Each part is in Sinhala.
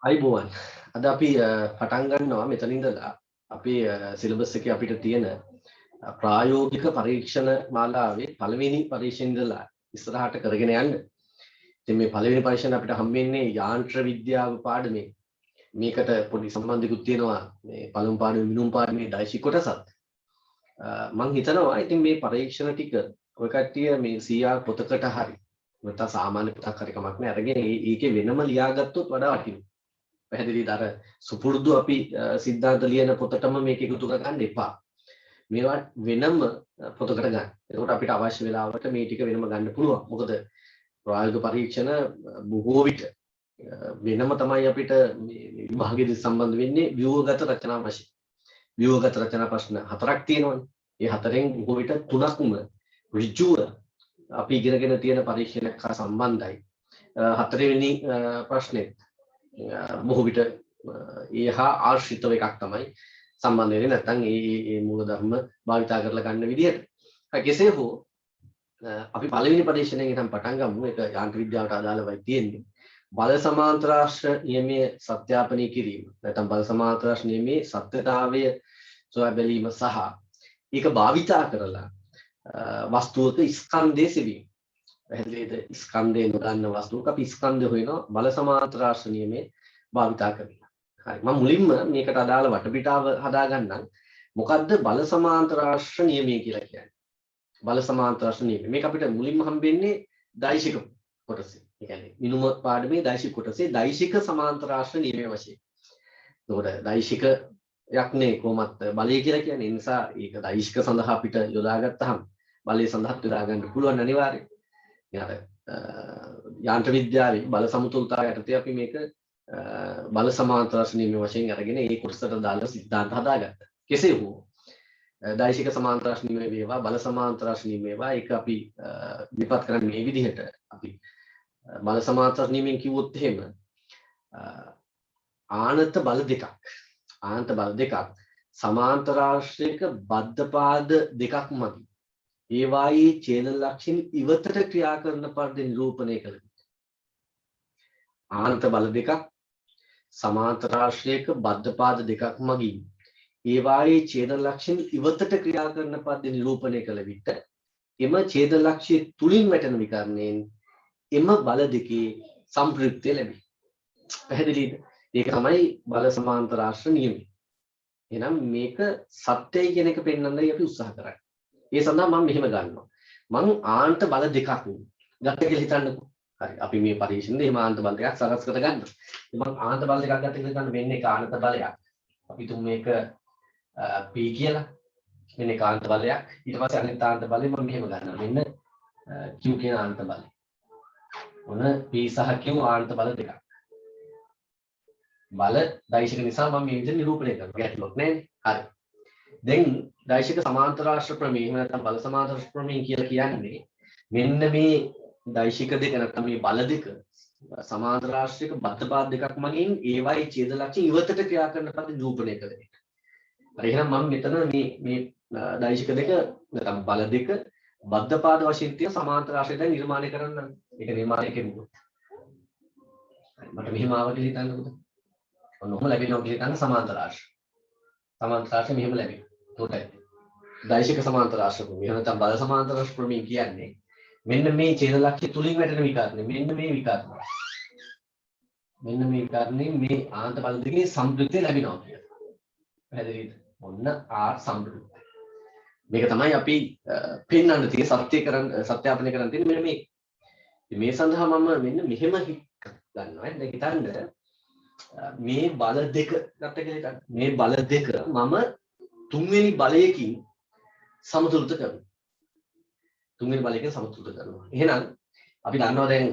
අයිබෝවන් අද අපි පටන් ගන්නවා මෙතන ඉඳලා අපේ සිලබස් එකේ අපිට තියෙන ප්‍රායෝගික පරීක්ෂණ මාලාවේ පළවෙනි පරීක්ෂණ ඉඳලා ඉස්සරහට කරගෙන යන්න. ඉතින් මේ පළවෙනි පරීක්ෂණ අපිට හම්බෙන්නේ යාන්ත්‍ර විද්‍යාව පාඩමේ. මේකට පොඩි සම්බන්ධිකුත් තියෙනවා මේ පළමු පාඩමේ මිනුම් පාඩමේ දෛශික කොටසත්. මම හිතනවා ඉතින් මේ පරීක්ෂණ ටික ඔය කට්ටිය මේ CR පොතකට හරි නැත්නම් සාමාන්‍ය පොතක් හරි කමක් නැහැ අරගෙන ඒකේ වෙනම ලියාගත්තොත් වඩා වටිනවා. පැහැදිලිද අර සුපුරුදු අපි සිද්ධාන්ත ලියන පොතටම මේක එකතු කරගන්න එපා. මේවා වෙනම පොතකට ගන්න. එතකොට අපිට අවශ්‍ය වෙලාවට මේ ටික වෙනම ගන්න පුළුවන්. මොකද ප්‍රායෝගික පරීක්ෂණ බොහෝ විට වෙනම තමයි අපිට මේ විභාගයේදී සම්බන්ධ වෙන්නේ ව්‍යුහගත රචනා වශයෙන්. ව්‍යුහගත රචනා ප්‍රශ්න 4ක් තියෙනවානේ. ඒ 4න් බොහෝ විට 3ක්ම ඍජුව අපි ඉගෙනගෙන තියෙන පරීක්ෂණයක් හා සම්බන්ධයි. 4 වෙනි ප්‍රශ්නේ බොහෝ විට ඒ හා ආශ්‍රිතව එකක් තමයි සම්බන්ධ වෙන්නේ නැත්නම් ඒ මූලධර්ම භාවිතා කරලා ගන්න විදිහට. කෙසේ හෝ අපි පළවෙනි පරීක්ෂණයෙන් ඉතින් පටන් ගමු. ඒක යාන්ත්‍ර විද්‍යාවට අදාළවයි තියෙන්නේ. බල සමාන්තරාශ්‍ර නියමයේ සත්‍යාපනය කිරීම. නැත්නම් බල සමාන්තරාශ්‍ර නියමයේ සත්‍යතාවය සොයා බැලීම සහ ඒක භාවිතා කරලා වස්තුවක ස්කන්ධයේ සෙවීම. පැහැදිලිද? ස්කන්ධේ නොදන්න වස්තුවක අපි ස්කන්ධය හොයනවා බල සමාන්තරාශ්‍ර නියමයේ භාවිතා කරලා. හරි. මම මුලින්ම මේකට අදාළ වටපිටාව හදාගන්නම්. මොකද්ද බල සමාන්තරාශ්‍ර නියමය කියලා කියන්නේ? බල සමාන්තරාශ්‍ර නියමය. මේක අපිට මුලින්ම හම්බෙන්නේ දෛශික කොටසේ. ඒ කියන්නේ මිනුම පාඩමේ දෛශික කොටසේ දෛශික සමාන්තරාශ්‍ර නියමය වශයෙන්. ඒකට දෛශිකයක් නේ කොහොමත් බලය කියලා කියන්නේ. ඒ නිසා ඒක දෛශික සඳහා අපිට යොදාගත්තාම බලය සඳහා යොදා ගන්න පුළුවන් අනිවාර්යයෙන්. යාර යාන්ත්‍ර විද්‍යාවේ බල සමතුලිතතාවය යටතේ අපි මේක බල සමාන්තරාශ්‍ර නියමය වශයෙන් අරගෙන ඒ කොටසට දාලා සිද්ධාන්ත හදාගත්තා. කෙසේ හෝ දෛශික සමාන්තරාශ්‍ර නියමය වේවා බල සමාන්තරාශ්‍ර නියමය වේවා ඒක අපි විපත් කරන්නේ මේ විදිහට අපි බල සමාන්තරාශ්‍ර නියමයෙන් කිව්වොත් එහෙම ආනත බල දෙකක් සමාන්තරාශ්‍රයක බද්ධපාද දෙකක් මගින් ඒවායේ ඡේද ලක්ෂණ ඉවතට ක්‍රියා කරන පරිදි නිරූපණය කළ ආනත බල දෙකක් සමාන්තරාශ්‍රයක බද්ධපාද දෙකක් මගින් ඒවායේ ඡේද ලක්ෂණ ඉවතට ක්‍රියා කරන පරිදි නිරූපණය කළ විට එම ඡේද ලක්ෂ්‍ය තුලින් වැටෙන විකරණයෙන් එම බල දෙකේ සම්ප්‍රයුක්තය ලැබේ. පැහැදිලිද? ඒක තමයි බල සමාන්තරාශ්‍ර නියමය. එහෙනම් මේක සත්‍යයි කියන එක පෙන්වන්නයි අපි උත්සාහ කරන්නේ. ඒ සඳහා මම මෙහෙම ගන්නවා. මම ආන්ත බල දෙකක් ගත්ත කියලා හිතන්නකෝ. හරි. අපි මේ පරීක්ෂණයේ එහෙම ආන්ත බල දෙකක් සකස් කර ගන්නවා. මම ආන්ත බල දෙකක් ගත්ත කියලා හිතන්න වෙන්නේ ආන්ත බලයක්. අපි තුමු මේක P කියලා. මෙන්න ආන්ත බලයක්. ඊට පස්සේ අනිත් ආන්ත බලය මම මෙහෙම ගන්නවා. මෙන්න Q කියන ආන්ත බලය. මොන P සහ Q ආන්ත බල දෙකක්. බල දෛශික නිසා මම මේ විදිහට නිරූපණය කරනවා. ගැටලුවක් නැහැ. හරි. දැන් දෛශික සමාන්තරාශ්‍ර ප්‍රමේය එහෙම නැත්නම් බල සමාන්තරාශ්‍ර ප්‍රමේය කියලා කියන්නේ මෙන්න මේ දෛශික දෙක නැත්නම් මේ බල දෙක සමාන්තරාශ්‍රයක බද්ධපාද දෙකක් මගින් ඒවායේ ඡේද ලක්ෂණ ඉවතට ක්‍රියා කරන පරිදි නිරූපණය කළ එක. හරි එහෙනම් මම මෙතන මේ දෛශික දෙක නැත්නම් බල දෙක බද්ධපාද වශයෙන් තියෙන සමාන්තරාශ්‍රය දැන් නිර්මාණය කරන්න. ඒක නිර්මාණය කෙරුවොත්. මට මෙහෙම ආව කියලා හිතන්නකෝ. ඔන්නෝම ලැබෙනවා කියලා හිතන්න සමාන්තරාශ්‍රය. සමාන්තරාශ්‍රය මෙහෙම ලැබෙනවා. ඒකට දෛශික සමාන්තරාශ්‍ර ප්‍රමේය නැත්නම් බල සමාන්තරාශ්‍ර ප්‍රමේය කියන්නේ මෙන්න මේ ඡේද ලක්ෂ්‍ය තුලින් වැටෙන විකරණය. මෙන්න මේ විකරණය. මෙන්න මේ විකරණය මේ ආන්ත බල දෙකේ සම්ප්‍රයුක්තය ලැබෙනවා කියලා. පැහැදිලිද? ඔන්න ආ සම්ප්‍රයුක්තය. මේක තමයි අපි පෙන්වන්න තියෙන සත්‍යාපනය කරන්න තියෙන මෙන්න මේ. මේ සඳහා මම මෙන්න මෙහෙම ගන්නවා. දැන් හිතන්න මේ බල දෙක ගත්ත කියලා හිතන්න. මේ බල දෙක මම තුන්වෙනි බලයකින් සමතුලිත කරනවා. තුන්වෙනි බලයකින් සමතුලිත කරනවා. එහෙනම් අපි දන්නවා දැන්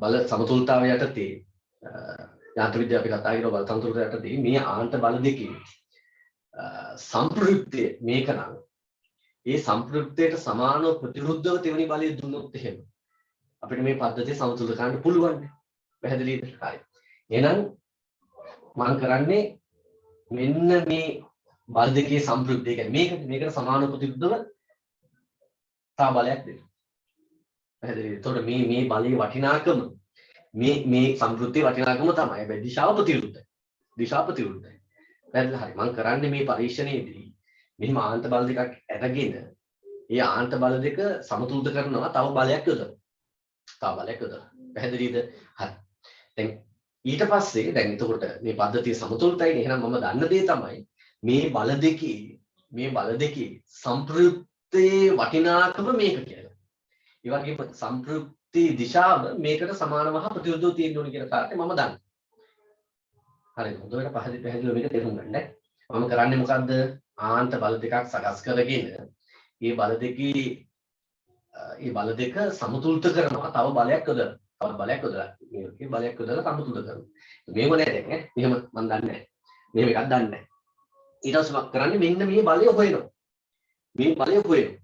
බල සමතුලිතතාවය යටතේ යාන්ත්‍ර විද්‍යාව අපි කතා කරන බල සමතුලිතතාවය යටතේ මේ ආන්ත බල දෙකේ සම්ප්‍රයුක්තය මේක නම් ඒ සම්ප්‍රයුක්තයට සමානව ප්‍රතිවිරුද්ධව තෙවනි බලය දුන්නොත් එහෙම අපිට මේ පද්ධතිය සමතුලිත කරන්න පුළුවන්. පැහැදිලිද? හරි. එහෙනම් මම කරන්නේ මෙන්න මේ බල දෙකේ සම්ප්‍රයුක්තය කියන්නේ මේකට සමාන ප්‍රතිවිරුද්ධව තා බලයක් දෙනවා. පැහැදිලිද? එතකොට මේ බලයේ වටිනාකම මේ සම්ප්‍රයුක්තයේ වටිනාකම තමයි. හැබැයි දිශාව ප්‍රතිවිරුද්ධයි. දිශාව ප්‍රතිවිරුද්ධයි. වැරදි හරි. මම කරන්නේ මේ පරීක්ෂණයේදී මෙහිම ආන්ත බල දෙකක් අරගෙන ඒ ආන්ත බල දෙක සමතුලිත කරනවා තව බලයක් යොදලා. තව බලයක් යොදලා. පැහැදිලිද? හරි. දැන් ඊට පස්සේ දැන් එතකොට මේ පද්ධතිය සමතුලිතයි. එහෙනම් මම දන්න දේ තමයි මේ බල දෙකේ සම්ප්‍රයුක්තයේ වටිනාකම මේක කියලා. ඒ වගේම සම්ප්‍රයුක්ති දිශාව මේකට සමානව හා ප්‍රතිවිරුද්ධව තියෙන්න ඕනේ කියන කාරණේ මම දන්නවා. හරි හොඳට පැහැදිලිව මේක තේරුම් ගන්න. මම කරන්නේ මොකද්ද? ආන්ත බල දෙකක් සකස් කරගෙන මේ බල දෙක සමතුලිත කරනවා තව බලයක් යොදලා. තව බලයක් යොදලා. මේ බලයක් යොදලා සමතුලිත කරනවා. මේව නෑ දැන් ඈ. මෙහෙම මම දන්නේ නෑ. මෙහෙම එකක් දන්නේ නෑ. ඊට පස්සේ මම කරන්නේ මෙන්න මේ බලය හොයනවා. මේ බලය හොයනවා.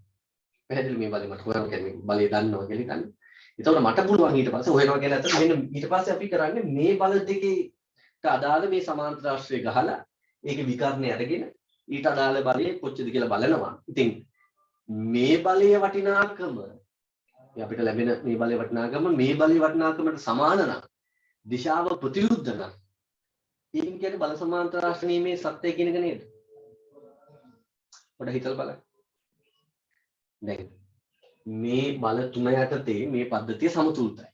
පැහැදිලි මේ බලය මට හොයන්න කියන්නේ බලය දන්නවා කියලා හිතන්නේ. ඒතකොට මට පුළුවන් ඊට පස්සේ හොයනවා කියන අතර මෙන්න ඊට පස්සේ අපි කරන්නේ මේ බල දෙකේට අදාළ මේ සමාන්තර ආශ්‍රය ගහලා ඒකේ විකර්ණය අරගෙන ඊට අදාළ බලය කොච්චරද කියලා බලනවා. ඉතින් මේ බලයේ වටිනාකම අපිට ලැබෙන මේ බලයේ වටිනාකම මේ බලයේ වටිනාකමට සමාන නම් දිශාව ප්‍රතිවිරුද්ධ නම් ඒකින් කියන්නේ බල සමාන්තර ආශ්‍රණීමේ සත්‍යය කියන එක නේද? පොඩ්ඩක් හිතලා බලන්න. දැන් මේ බල තුන යටතේ මේ පද්ධතිය සමතුලිතයි.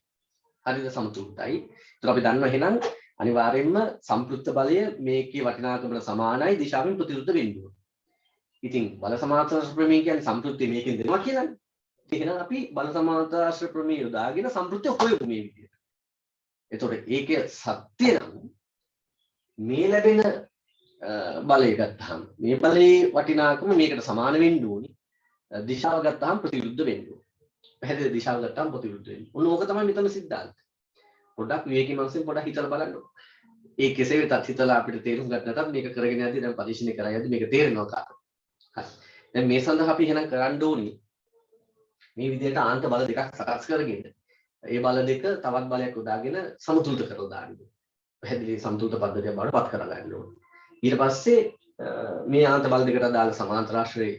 හරිද? සමතුලිතයි. ඒතර අපි දන්නවා එහෙනම් අනිවාර්යයෙන්ම සම්ප්‍රයුක්ත බලය මේකේ වටිනාකමට සමානයි දිශාවෙන් ප්‍රතිවිරුද්ධ වෙන්න ඕන. ඉතින් බල සමාන්තර ප්‍රමේය කියන්නේ සම්ප්‍රයුක්තය මේකෙන් දෙනවා කියලානේ. එහෙනම් අපි බල සමාන්තර ප්‍රමේය යොදාගෙන සම්ප්‍රයුක්තය හොයමු මේ විදිහට. ඒතකොට ඒකේ සත්‍ය නම් මේ ලැබෙන බලය ගත්තාම මේ බලයේ වටිනාකම මේකට සමාන වෙන්න ඕනි. දිශාව ගත්තාම ප්‍රතිවිරුද්ධ වෙන්න ඕනි. පැහැදිලි දිශාව ගත්තාම ප්‍රතිවිරුද්ධ වෙන්න. ඕන ඕක තමයි මෙතන සිද්ධාන්තය. පොඩ්ඩක් විවේකී මනසෙන් පොඩ්ඩක් හිතලා බලන්න. ඒ කෙසේ වෙතත් හිතලා අපිට තේරුම් ගන්න නැත්නම් මේක කරගෙන යද්දී දැන් පරීක්ෂණය කරා යද්දී මේක තේරෙනවා කාටද? හරි. දැන් මේ සඳහා අපි එහෙනම් කරන්න ඕනි මේ විදිහට ආන්ත බල දෙකක් සකස් කරගෙන ඒ බල දෙක තවත් බලයක් උදාගෙන සමතුලිත කරලා දාන්න. පැහැදිලි සමතුලිත පද්ධතියක් බවට පත් කරගන්න ඕනේ. ඊට පස්සේ මේ ආන්ත බල දෙකට අදාළ සමාන්තර ආශ්‍රය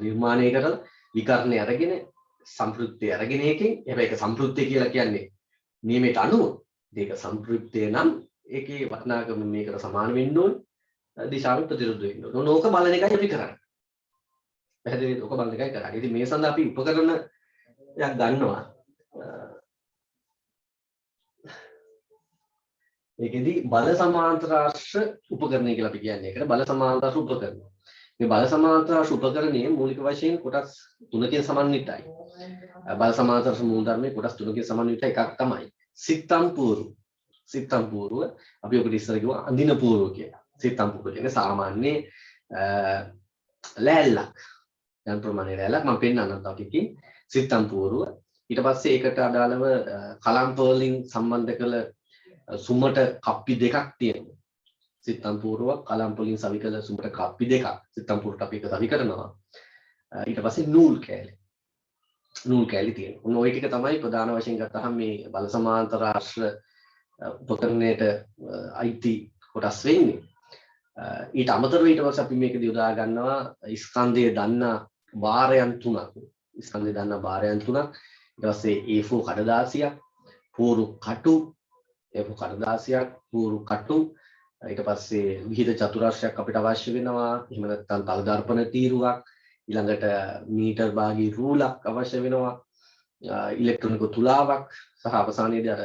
නිර්මාණය කරලා විකර්ණය අරගෙන සම්ප්‍රයුක්තය අරගෙන එකෙන් හැබැයි ඒක සම්ප්‍රයුක්තය කියලා කියන්නේ නියමයට අනුව මේක සම්ප්‍රයුක්තය නම් ඒකේ වටිනාකම මේකට සමාන වෙන්න ඕනේ. දිශාවෙන් ප්‍රතිවිරුද්ධ වෙන්න ඕනේ. ඕක බලන එකයි අපි කරන්නේ. පැහැදිලිද? ඕක බලන එකයි කරන්නේ. ඉතින් මේ සඳහා අපි උපකරණ යක් ගන්නවා. ඒකෙදි බල සමාන්තරාශ්‍ර උපකරණය කියලා අපි කියන්නේ. ඒකට බල සමාන්තරාශ්‍ර උපකරණ. මේ බල සමාන්තරාශ්‍ර උපකරණයේ මූලික වශයෙන් කොටස් 3කින් සමන්විතයි. බල සමාන්තරාශ්‍ර මූල ධර්මයේ කොටස් 3කින් සමන්විත එකක් තමයි සිත්තම් පූර්ව. සිත්තම් පූර්ව අපි ඔකට ඉස්සර කිව්වා අඳින පූර්ව කියලා. සිත්තම් පූර්ව කියන්නේ සාමාන්‍ය ලෑල්ලක්. යම් ප්‍රමාණයේ ලෑල්ලක් මම පෙන්නන්නම් තව ටිකකින්. සිත්තම් පූර්ව ඊට පස්සේ ඒකට අදාළව කලම්ප වලින් සම්බන්ධ කළ සුමට කප්පි දෙකක් තියෙනවා. සිත්තම් පූර්ව කලම්ප වලින් සවි කළ සුමට කප්පි දෙකක් සිත්තම් පූර්වට අපි එක සවි කරනවා. ඊට පස්සේ නූල් කෑලි තියෙනවා. ඔන්න ওই ටික තමයි ප්‍රධාන වශයෙන් ගත්තහම මේ බල සමාන්තර ආශ්‍ර උපකරණයට අයිති කොටස් වෙන්නේ. ඊට අමතරව ඊට පස්සේ අපි මේකදී උදා ගන්නවා ස්කන්ධය දන්නා වාරයන් තුනක්. ස්කන්ධය දන්නා වාරයන් තුනක්. ඊට පස්සේ A4 කඩදාසියක්, පූරු කටු, A4 කඩදාසියක්, පූරු කටු. ඊට පස්සේ විහිද චතුරස්‍රයක් අපිට අවශ්‍ය වෙනවා. එහෙම නැත්නම් තල දර්පණ තීරුවක්, ඊළඟට මීටර් භාගී රූලක් අවශ්‍ය වෙනවා. ඉලෙක්ට්‍රොනික තුලාවක් සහ අවසානයේදී අර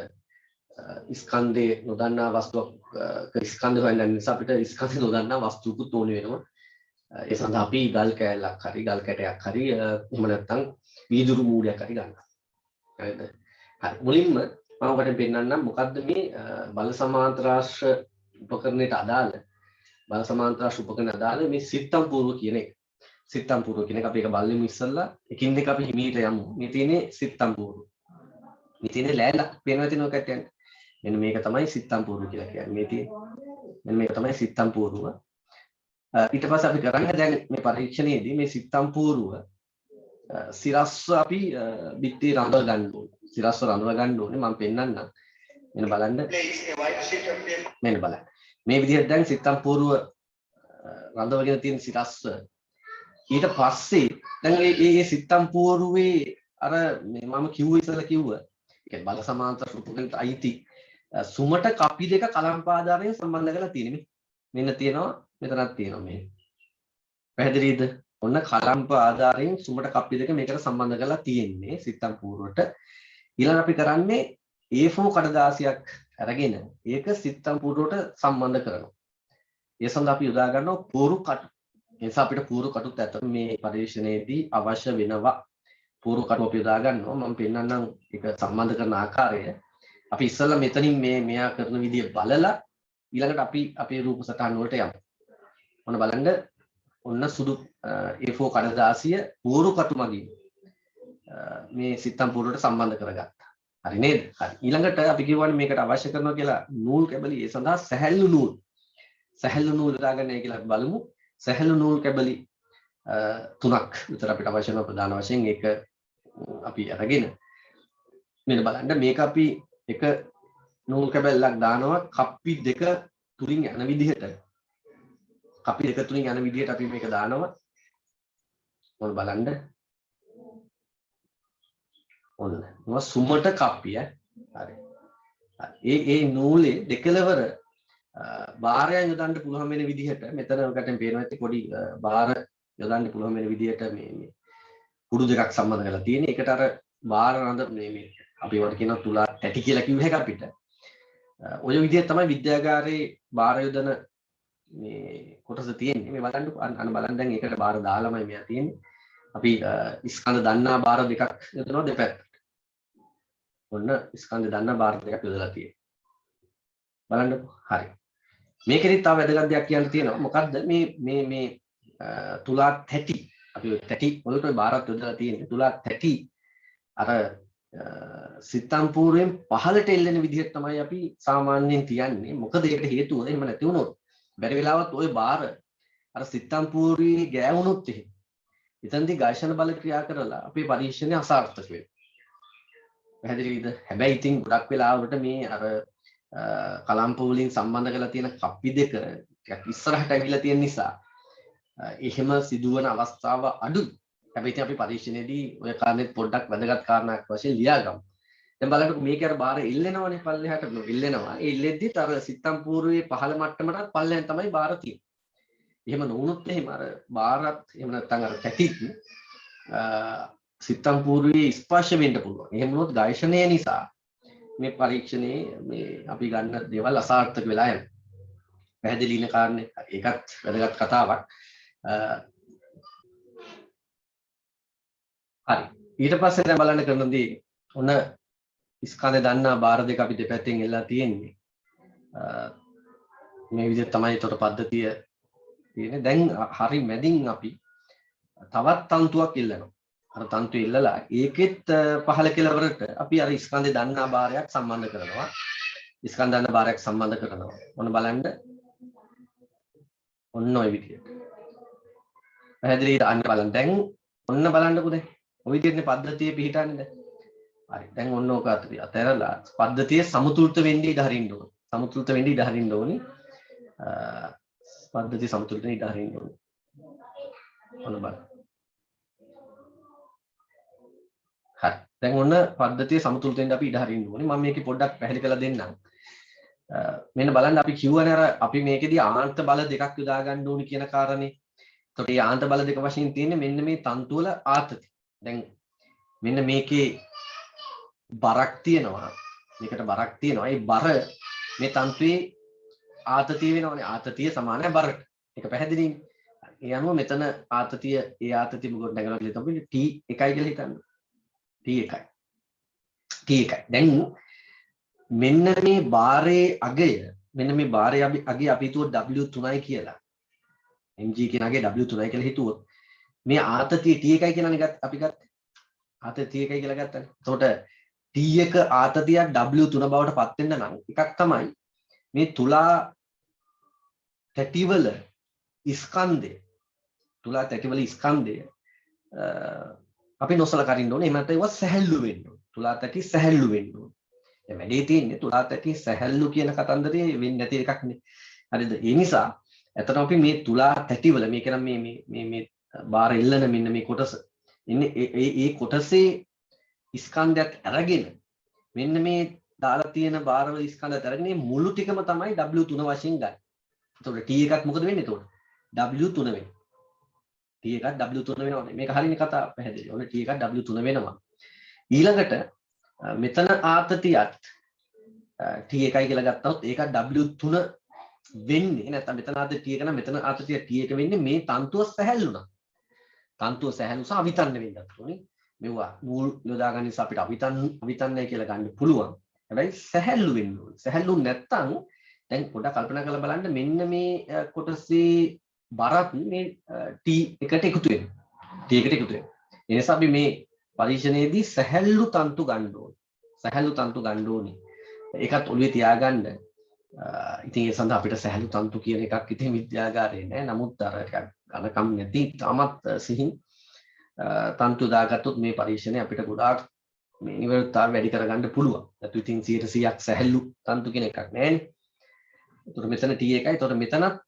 ස්කන්ධේ නොදන්නා වස්තුවක් ස්කන්ධ හොයන්න නිසා අපිට ස්කන්ධ නොදන්නා වස්තුවකුත් ඕනේ වෙනවා. ඒ සඳහා අපි ගල් කෑල්ලක් හරි ගල් කැටයක් හරි එහෙම නැත්නම් වීදුරු මූලයක් හරි ගන්නවා. හරිද? හරි. මුලින්ම මම ඔකට පෙන්නන්නම් මොකද්ද මේ බල සමාන්තරාශ්‍ර උපකරණයට අදාළ බල සමාන්තරාශ්‍ර උපකරණයට අදාළ මේ සිත්තම් පූර්ව කියන එක. සිත්තම් පූර්ව කියන එක අපි ඒක බලමු ඉස්සෙල්ලා. එකින් එක අපි හිමීට යමු. මේ තියෙන්නේ සිත්තම් පූර්ව. මේ තියෙන්නේ ලෑල්ලක් පේනවා තියෙනවා කට්ටියන්ට. මෙන්න මේක තමයි සිත්තම් පූර්ව කියලා කියන්නේ. මේ තියෙන්නේ මෙන්න මේක තමයි සිත්තම් පූර්ව. ඊට පස්සේ අපි කරන්නේ දැන් මේ පරීක්ෂණයේදී මේ සිත්තම් පූර්ව සිරස්ව අපි බිත්ති රඳව ගන්න ඕනේ. සිරස්ව රඳව ගන්න ඕනේ. මම පෙන්නන්නම්. මෙන්න බලන්න. මෙන්න බලන්න. මේ විදිහට දැන් සිත්තම් පූර්ව රඳවගෙන තියෙන සිරස්ව ඊට පස්සේ දැන් මේ සිත්තම් පූර්වේ අර මම කිව්ව ඉස්සෙල්ලා කිව්ව ඒ බල සමාන්තර උපකරණයට අයිති සුමට කපි දෙක කලම්ප ආධාරයෙන් සම්බන්ධ කරලා තියෙන්නේ. මෙන්න තියෙනවා මෙතනක් තියෙනවා මේ. පැහැදිලිද? ඔන්න කලම්ප ආධාරයෙන් සුමට කපි දෙක මේකට සම්බන්ධ කරලා තියෙන්නේ සිත්තම් පූර්වට. ඊළඟ අපි කරන්නේ A4 කඩදාසියක් අරගෙන ඒක සිත්තම් පූර්වට සම්බන්ධ කරනවා. ඒ සඳහා අපි යොදා ගන්නවා පූරු කටු. ඒ නිසා අපිට පූරු කටුත් ඇත්තට මේ පරිශ්‍රණයේදී අවශ්‍ය වෙනවා. පූරු කටු අපි යොදා ගන්නවා. මම පෙන්නන්නම් ඒක සම්බන්ධ කරන ආකාරය. අපි ඉස්සෙල්ලා මෙතනින් මෙයා කරන විදිය බලලා ඊළඟට අපි අපේ රූප සටහන් වලට යමු. ඔන්න බලන්න ඔන්න සුදු A4 කඩදාසිය පූරු කටු මගින් මේ සිත්තම් පූරුවට සම්බන්ධ කරගත්තා. හරි නේද? හරි. ඊළඟට අපි කියවනේ මේකට අවශ්‍ය කරනවා කියලා නූල් කැබලි ඒ සඳහා සැහැල්ලු නූල් දාගන්නයි කියලා අපි බලමු. සැහැල්ලු නූල් කැබලි තුනක් විතර අපිට අවශ්‍ය වෙන ප්‍රධාන වශයෙන් ඒක අපි අරගෙන මෙන්න බලන්න මේක අපි එක නූල් කැබල්ලක් දානවා කප්පි දෙක තුලින් යන විදිහට අපි මේක දානවා. ඔන්න බලන්න ඔන්න මොනවා සුමට කප්පිය හරි. ඒ නූලේ දෙකලවර බාරයන් යොදන්න පුළුවන් වෙන විදිහට මෙතන ඔකටම පේනවා ඇති පොඩි බාර යොදන්න පුළුවන් වෙන විදිහට මේ කුඩු දෙකක් සම්බන්ධ කරලා තියෙන. ඒකට අර බාර රඳ මේ අපි වට කියන තුලා තැටි කියලා කිව්ව එක අපිට. ඔය විදිහ තමයි විද්‍යාගාරයේ බාර යොදන මේ කොටස තියෙන්නේ. මේ බලන්න අන්න බලන්න දැන් ඒකට බාර දාලාමයි මෙයා තියෙන්නේ. අපි ස්කන්ධ දන්නා බාර දෙකක් යොදනවා දෙපැත්තට. ඔන්න ස්කන්ධ දන්නා බාර දෙකක් යොදලා තියෙනවා. බලන්නකෝ. හරි. මේකෙදිත් තව වැදගත් දෙයක් කියන්න තියෙනවා. මොකද්ද මේ තුලා තැටි අපි තැටි වලට බාරත් යොදලා තියෙන්නේ. තුලා තැටි අර සිත්තම් පූර්වයෙන් පහළට එල්ලෙන විදිහට තමයි අපි සාමාන්‍යයෙන් තියන්නේ. මොකද ඒකට හේතුව එහෙම නැති වුණොත් බැරි වෙලාවත් ওই බාර අර සිත්තම් පූර්වයේ ගෑවුනොත් එහෙම එතනදී ඝර්ෂණ බල ක්‍රියා කරලා අපේ පරීක්ෂණය අසාර්ථක වෙනවා. පැහැදිලිද? හැබැයි ඉතින් ගොඩක් වෙලාවට මේ අර කලම්ප වලින් සම්බන්ධ කරලා තියෙන කප්පි දෙක ටිකක් ඉස්සරහට ඇවිල්ලා තියෙන නිසා එහෙම සිදුවන අවස්ථාව අඩුයි. හැබැයි ඉතින් අපි පරීක්ෂණයේදී ඔය කාරණේත් පොඩ්ඩක් වැදගත් කාරණාවක් වශයෙන් ලියාගමු. දැන් බලන්නකො මේකේ අර බාර ඉල්ලෙනවනේ පල්ලෙහාට ඉල්ලෙනවා. ඒ ඉල්ලෙද්දිත් අර සිත්තම් පූර්වයේ පහළ මට්ටමටත් පල්ලෙන් තමයි බාර තියෙන්නේ. එහෙම නොවුනොත් එහෙම අර බාරත් එහෙම නැත්නම් අර කැටිත් සිත්තම් පූර්වයේ ස්පර්ශ වෙන්න පුළුවන්. එහෙම වුණොත් ඝර්ෂණය නිසා මේ පරීක්ෂණයේ මේ අපි ගන්න දේවල් අසාර්ථක වෙලා යනවා. පැහැදිලි ඉන්න කාරණේ ඒකත් වැදගත් කතාවක්. හරි. ඊට පස්සේ දැන් බලන්න කරනදී ඔන්න ස්කන්ධ දන්නා බාර දෙක අපි දෙපැත්තෙන් එල්ලලා තියෙන්නේ. මේ විදිහට තමයි ඒතර පද්ධතිය තියෙන්නේ. දැන් හරි මැදින් අපි තවත් තන්තුවක් ඉල්ලනවා. අර තන්තු ඉල්ලලා ඒකෙත් පහළ කෙලවරට අපි අර ස්කන්ධ දන්නා බාරයක් සම්බන්ධ කරනවා. ස්කන්ධ දන්නා බාරයක් සම්බන්ධ කරනවා. ඔන්න බලන්න. ඔන්න ඔය විදිහට. පැහැදිලිද? අන්න බලන්න. දැන් ඔන්න බලන්නකෝ දැන්. ඔය විදිහටනේ පද්ධතිය පිළිටන්නේ දැන්. හරි. දැන් ඔන්න ඕක අතරලා පද්ධතිය සමතුලිත වෙන්න ඉඩ හරින්න ඕනේ. සමතුලිත වෙන්න ඉඩ හරින්න ඕනේ. පද්ධතිය සමතුලිත වෙන්න ඉඩ හරින්න ඕනේ. ඔන්න බලන්න. හරි. දැන් ඔන්න පද්ධතිය සමතුලිත වෙන්න අපි ඉඩ හරින්න ඕනේ. මම මේකේ පොඩ්ඩක් පැහැදිලි කරලා දෙන්නම්. මෙන්න බලන්න අපි කියවනේ අර අපි මේකෙදී ආන්ත බල දෙකක් යොදා ගන්න ඕනේ කියන කාරණේ. එතකොට මේ ආන්ත බල දෙක වශයෙන් තියෙන්නේ මෙන්න මේ තන්තු වල ආතති. දැන් මෙන්න මේකේ බරක් තියෙනවා. මේකට බරක් තියෙනවා. ඒ බර මේ තන්තුවේ ආතතිය වෙනවනේ. ආතතිය සමානයි බරට. ඒක පැහැදිලිනේ. ඒ අනුව මෙතන ආතතිය ඒ ආතතිය මොකද නැගලා කියලා තමයි T1 කියලා හිතන්න. T1. දැන් මෙන්න මේ බාරයේ අගය මෙන්න මේ බාරයේ අගය අපි හිතුවොත් W3යි කියලා. mg කියන අගය W3යි කියලා හිතුවොත් මේ ආතතිය T1යි කියලානේ අපි ගත්තේ. ආතතිය T1යි කියලා ගත්තානේ. එතකොට T1 ආතතියක් W3 බවට පත් වෙන්න නම් එකක් තමයි මේ තුලා තැටිවල ස්කන්ධය අපි නොසලකරින්න ඕනේ. එහෙම නැත්නම් ඒවා සැහැල්ලු වෙන්න ඕනේ. තුලා තැටි සැහැල්ලු වෙන්න ඕනේ. දැන් වැඩේ තියෙන්නේ තුලා තැටි සැහැල්ලු කියන කතන්දරේ වෙන්නේ නැති එකක් නේ. හරිද? ඒ නිසා එතන අපි මේ තුලා තැටිවල මේක නම් මේ බාර ඉල්ලන මෙන්න මේ කොටස ඉන්නේ ඒ කොටසේ ස්කන්ධයක් අරගෙන මෙන්න මේ දාලා තියෙන බාරවල ස්කන්ධ තරගනේ මුළු ටිකම තමයි W3 වශයෙන් ගන්න. එතකොට T එකක් මොකද වෙන්නේ එතකොට? W3 වෙනවා. T එකක් W3 වෙනවා. මේක හරියනේ කතාව පැහැදිලි. ඔන්න T එකක් W3 වෙනවා. ඊළඟට මෙතන ආතතියත් T1 කියලා ගත්තොත් ඒක W3 වෙන්නේ නැත්නම් මෙතන ආතතිය T1 නම් මෙතන ආතතිය T1 වෙන්නේ මේ තන්තුව සැහැල්ලු නම්. තන්තුව සැහැල්ලු සහ අවිතන්න වෙන්නත් ඕනේ. මෙවුවා නූල් යොදා ගන්න නිසා අපිට අවිතන්නයි කියලා ගන්න පුළුවන්. හැබැයි සැහැල්ලු වෙන්න ඕනේ. සැහැල්ලු නැත්තම් දැන් පොඩ්ඩක් කල්පනා කරලා බලන්න මෙන්න මේ කොටසේ බරත් මේ T1ට එකතු වෙනවා. T1ට එකතු වෙනවා. ඒ නිසා අපි මේ පරීක්ෂණයේදී සැහැල්ලු තන්තු ගන්න ඕනේ. සැහැල්ලු තන්තු ගන්න ඕනේ. ඒකත් ඔළුවේ තියාගන්න. ඉතින් ඒ සඳහා අපිට සැහැල්ලු තන්තු කියන එකක් ඉතින් විද්‍යාගාරේ නෑ. නමුත් අර ටිකක් ඝනකම් නැති තාමත් සිහින් තන්තු දාගත්තොත් මේ පරීක්ෂණය අපිට ගොඩාක් මේ නිවර්තතාව වැඩි කරගන්න පුළුවන්. ඒත් ඉතින් 100%ක් සැහැල්ලු තන්තු කියන එකක් නෑනේ. ඒතර මෙතන T1යි. ඒතර මෙතනත්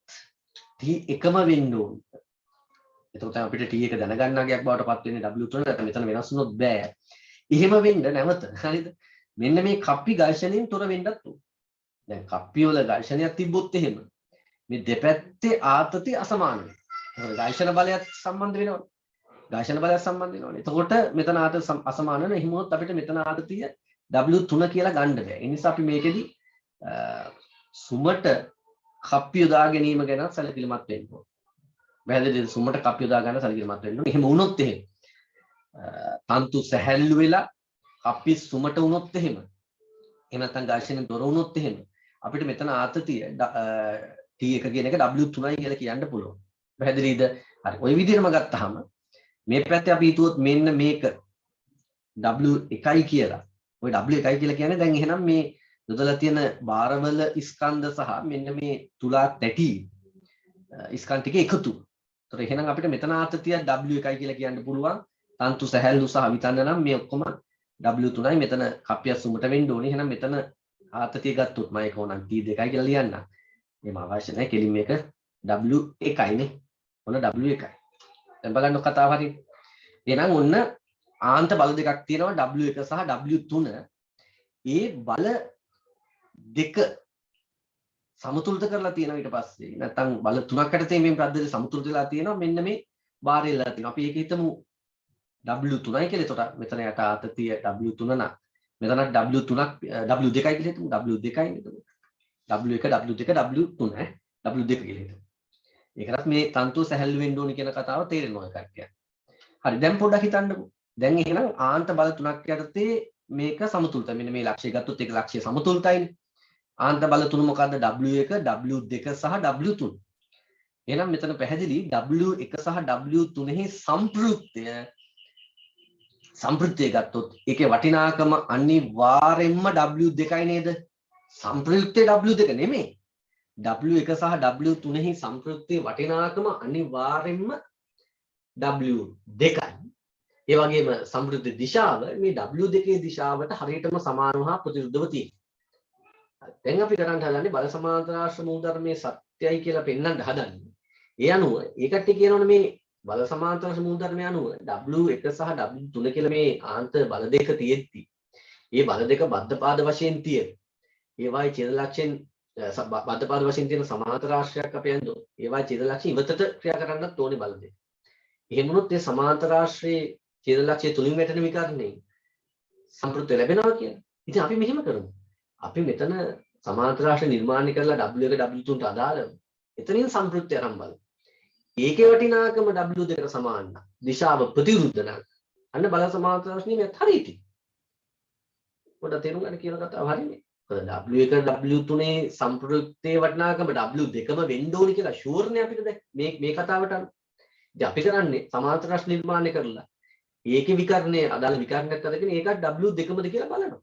T1ම වෙන්න ඕනේ. එතකොට අපිට T1 දැනගන්නගයක් බවට පත් වෙන්නේ W3 නැත්නම් මෙතන වෙනස් වුණොත් බෑ. එහෙම වෙන්න නැවත හරිද? මෙන්න මේ කප්පි ඝර්ෂණයෙන් තොර වෙන්නත් ඕනේ. දැන් කප්පි වල ඝර්ෂණයක් තිබ්බොත් එහෙම මේ දෙපැත්තේ ආතතිය අසමාන වෙනවා. ඝර්ෂණ බලයත් සම්බන්ධ වෙනවා. ඝර්ෂණ බලයත් සම්බන්ධ වෙනවා. එතකොට මෙතන ආතතිය අසමාන වෙනවා. එහෙම වුණොත් අපිට මෙතන ආතතිය W3 කියලා ගන්න බෑ. ඒ නිසා අපි මේකෙදි සුමට කප්පි යොදා ගැනීම ගැන සැලකිලිමත් වෙන්න ඕනේ. පැහැදිලිද? සුමට කප්පි යොදා ගන්න සැලකිලිමත් වෙන්න ඕනේ. එහෙම වුණොත් එහෙම තන්තු සැහැල්ලු වෙලා කප්පි සුමට වුණොත් එහෙම නැත්නම් ඝර්ෂණයෙන් තොර වුණොත් එහෙම අපිට මෙතන ආතතිය T1 කියන එක W3යි කියලා කියන්න පුළුවන්. පැහැදිලිද? හරි. ওই විදිහටම ගත්තාම මේ පැත්තේ අපි හිතුවොත් මෙන්න මේක W1යි කියලා. ওই W1යි කියලා කියන්නේ දැන් එහෙනම් මේ යොදලා තියෙන බාරවල ස්කන්ධ සහ මෙන්න මේ තුලා තැටි ස්කන්ධ ටික එකතු. ඒතර එහෙනම් අපිට මෙතන ආතතිය W1යි කියලා කියන්න පුළුවන්. තන්තු සැහැල්ලු සහ විතන්න නම් මේ ඔක්කොම W3යි. මෙතන කප්පිය සුමට වෙන්න ඕනේ. එහෙනම් මෙතන ආතතිය ගත්තොත් මම ඒක ඕනම් T2යි කියලා ලියන්න. එහෙම අවශ්‍ය නැහැ. කෙලින් මේක W1යිනේ. ඔන්න W1යි. දැන් බලන්න කතාව හරියට. එහෙනම් ඔන්න ආන්ත බල දෙකක් තියෙනවා W1 සහ W3. ඒ බල දෙක සමතුලිත කරලා තියෙනවා ඊට පස්සේ. නැත්තම් බල තුනකට තේමෙන් පද්ධතිය සමතුලිත වෙලා තියෙනවා. මෙන්න මේ බාරෙල්ලා තියෙනවා. අපි ඒක හිතමු W3යි කියලා. එතකොට මෙතන යට ආතතිය W3 නම් මෙතන W3ක් W2යි කියලා හිතමු. W2යි නේද? W1 W2 W3 W2 කියලා හිතමු. ඒකටත් මේ තන්තු සැහැල්ලු වෙන්න ඕනි කියන කතාව තේරෙනවා කට්ටිය. හරි දැන් පොඩ්ඩක් හිතන්නකෝ. දැන් එහෙනම් ආන්ත බල තුනක් යටතේ මේක සමතුලිතයි. මෙන්න මේ ලක්ෂය ගත්තොත් ඒක ලක්ෂය සමතුලිතයිනේ. ආන්ත බල තුන මොකද්ද? W1 W2 සහ W3. එහෙනම් මෙතන පැහැදිලි W1 සහ W3 සම්ප්‍රයුක්තය ගත්තොත් ඒකේ වටිනාකම අනිවාර්යෙන්ම W2යි නේද? සම්ප්‍රයුක්තේ W2 නෙමෙයි. W1 සහ W3 සම්ප්‍රයුක්තේ වටිනාකම අනිවාර්යෙන්ම W2යි. ඒ වගේම සම්ප්‍රයුක්ත දිශාව මේ W2 දිශාවට හරියටම සමානව හා ප්‍රතිවිරුද්ධව තියෙනවා. දැන් අපි කරන්න හදන්නේ බල සමාන්තර මූල ධර්මයේ සත්‍යයි කියලා පෙන්වන්න හදන්නේ. ඒ අනුව ඒකට කියනවනේ මේ බල සමාන්තර මූල ධර්මය අනුව W1 සහ W3 කියලා මේ ආන්ත බල දෙක තියෙද්දි මේ බල දෙක බද්ධපාද වශයෙන් තියෙන. ඒවායේ ඡේද ලක්ෂයෙන් බද්ධපාද වශයෙන් තියෙන සමාන්තර රාශියක් අපි යන්දෝ. ඒවායේ ඡේද ලක්ෂය ඉවතට ක්‍රියා කරන්නත් ඕනේ බල දෙක. එහෙම වුණොත් මේ සමාන්තර රාශියේ ඡේද ලක්ෂය තුලින් වැටෙන විකරණේ සම්ප්‍රයුක්ත ලැබෙනවා කියන්නේ. ඉතින් අපි මෙහෙම කරමු. අපි මෙතන සමාන්තර රාශිය නිර්මාණය කරලා W1 W3ට අදාළව එතනින් සම්ප්‍රයුක්තය ආරම්භ බලමු. ඒකේ වටිනාකම W2ට සමාන නම් දිශාව ප්‍රතිවිරුද්ධ නම් අන්න බල සමාන්තර රාශිය මෙත් හරියට. පොඩ තේරුම් ගන්න කියන කතාව හරිනේ. W1 W3 සම්ප්‍රයුක්තයේ වටිනාකම W2ම වෙන්න ඕනි කියලා ෂුවර් නේ අපිට දැන් මේ කතාවට. ඉතින් අපි කරන්නේ සමාන්තර රාශිය නිර්මාණය කරලා ඒකේ විකරණයේ අදාළ විකරණයක් අරගෙන ඒකත් W2මද කියලා බලනවා.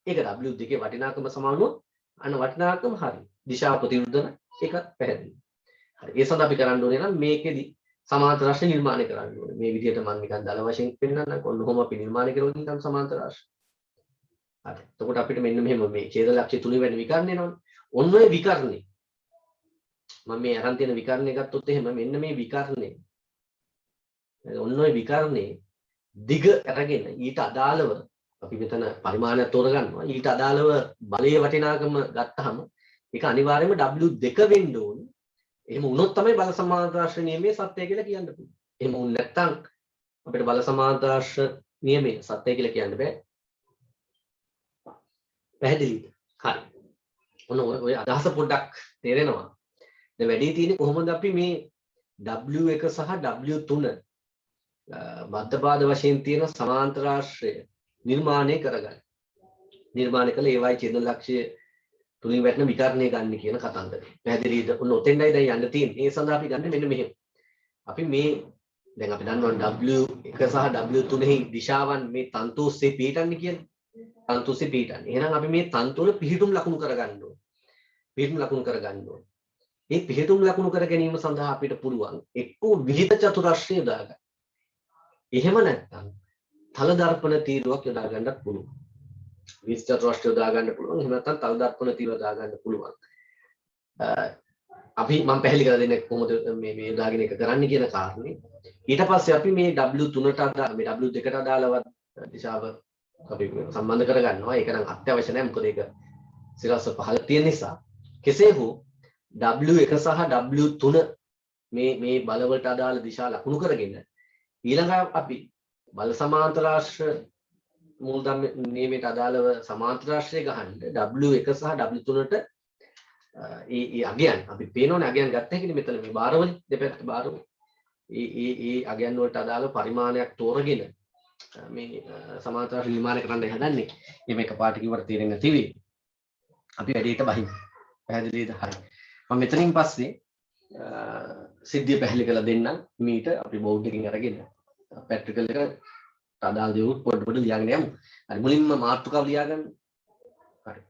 ඒක W2 වටිනාකම සමාන වුණොත් අන්න වටිනාකම හරි. දිශාව ප්‍රතිවිරුද්ධ නම් ඒකත් පැහැදිලි. හරි. ඒ සඳහා අපි කරන්න ඕනේ නම් මේකෙදි සමාන්තර රාශිය නිර්මාණය කරන්න ඕනේ. මේ විදිහට මම නිකන් දල වශයෙන් පෙන්නන්නම්. ඔන්න ඔහොම අපි නිර්මාණය කරලා නිකන් සමාන්තර රාශිය. හරි. එතකොට අපිට මෙන්න මෙහෙම මේ ඡේද ලක්ෂ්‍ය තුනේ වෙන විකරණය නෝනේ. ඔන්න ඔය විකරණේ මම මේ අරන් තියෙන විකරණය ගත්තොත් එහෙම මෙන්න මේ විකරණේ ඔන්න ඔය විකරණේ දිග අරගෙන ඊට අදාළව අපි මෙතන පරිමාණයක් තෝරගන්නවා. ඊට අදාළව බලයේ වටිනාකම ගත්තාම ඒක අනිවාර්යයෙන්ම W2 වෙන්න ඕනේ. එහෙම වුණොත් තමයි බල සමාන්තරාශ්‍ර නියමයේ සත්‍යය කියලා කියන්න පුළුවන්. එහෙම වුණ නැත්නම් අපිට බල සමාන්තරාශ්‍ර නියමයේ සත්‍යය කියලා කියන්න බෑ. පැහැදිලිද? හරි. ඔන්න ඔය අදහස පොඩ්ඩක් තේරෙනවා. දැන් වැඩි තියෙන්නේ කොහොමද අපි මේ W1 සහ W3 මධ්‍යපාද වශයෙන් තියෙන සමාන්තරාශ්‍රය නිර්මාණය කරගන්න. නිර්මාණය කළ ඒවයි ඡේද ලක්ෂ්‍ය තුලින් වැටෙන විකර්ණය ගන්න කියන කතන්දරය. පැහැදිලිද? ඔන්න ඔතෙන්දයි දැන් යන්න තියෙන්නේ. ඒ සඳහා අපි ගන්න මෙන්න මෙහෙම. අපි මේ දැන් අපි දන්නවා W1 සහ W3 දිශාවන් මේ තන්තු ඔස්සේ පිටන්නේ කියලා. තන්තු ඔස්සේ පිටන්නේ. එහෙනම් අපි මේ තන්තු වල පිහිටුම් ලකුණු කරගන්න ඕනේ. පිහිටුම් ලකුණු කරගන්න ඕනේ. මේ පිහිටුම් ලකුණු කර ගැනීම සඳහා අපිට පුළුවන් එක්කෝ විහිද චතුරස්‍රය යොදාගන්න. එහෙම නැත්නම් තල දර්පණ තීරුවක් යොදා ගන්නත් පුළුවන්. විහිද චතුරස්‍රය යොදා ගන්න පුළුවන්. එහෙම නැත්නම් තල දර්පණ තීරුව යොදා ගන්න පුළුවන්. අපි මම පැහැදිලි කරලා දෙන්නේ කොහොමද මේ යොදාගෙන එක කරන්න කියන කාරණේ. ඊට පස්සේ අපි මේ W3ට අදාළ මේ W2ට අදාළව දිශාව අපි සම්බන්ධ කරගන්නවා. ඒක නම් අත්‍යවශ්‍ය නැහැ. මොකද ඒක සිරස්ස පහළ තියෙන නිසා. කෙසේ හෝ W1 සහ W3 මේ බලවලට අදාළ දිශා ලකුණු කරගෙන ඊළඟ අපි බල සමාන්තරාශ්‍ර මූලධර්ම නියමයට අදාළව සමාන්තරාශ්‍රය ගහන්න W1 සහ W3ට ඒ අගයන් අපි පේනෝනේ අගයන් ගත්ත හැකිනේ මෙතන මේ බාරවලින් දෙපැත්ත බාරවල ඒ අගයන් වලට අදාළ පරිමාණයක් තෝරගෙන මේ සමාන්තරාශ්‍ර නිර්මාණය කරන්න හදන්නේ. මේක පාට කිව්වට තේරෙන්නේ නැතිවි. අපි වැඩේට බහිමු. පැහැදිලිද? හරි. මම මෙතනින් පස්සේ සිද්ධිය පැහැදිලි කරලා දෙන්නම්. මීට අපි බෝඩ් එකකින් අරගෙන පැට්‍රිකල් එක අදාළ දේවල් පොඩ්ඩ ලියාගෙන යමු. හරි මුලින්ම මාතෘකාව ලියාගන්න. හරි.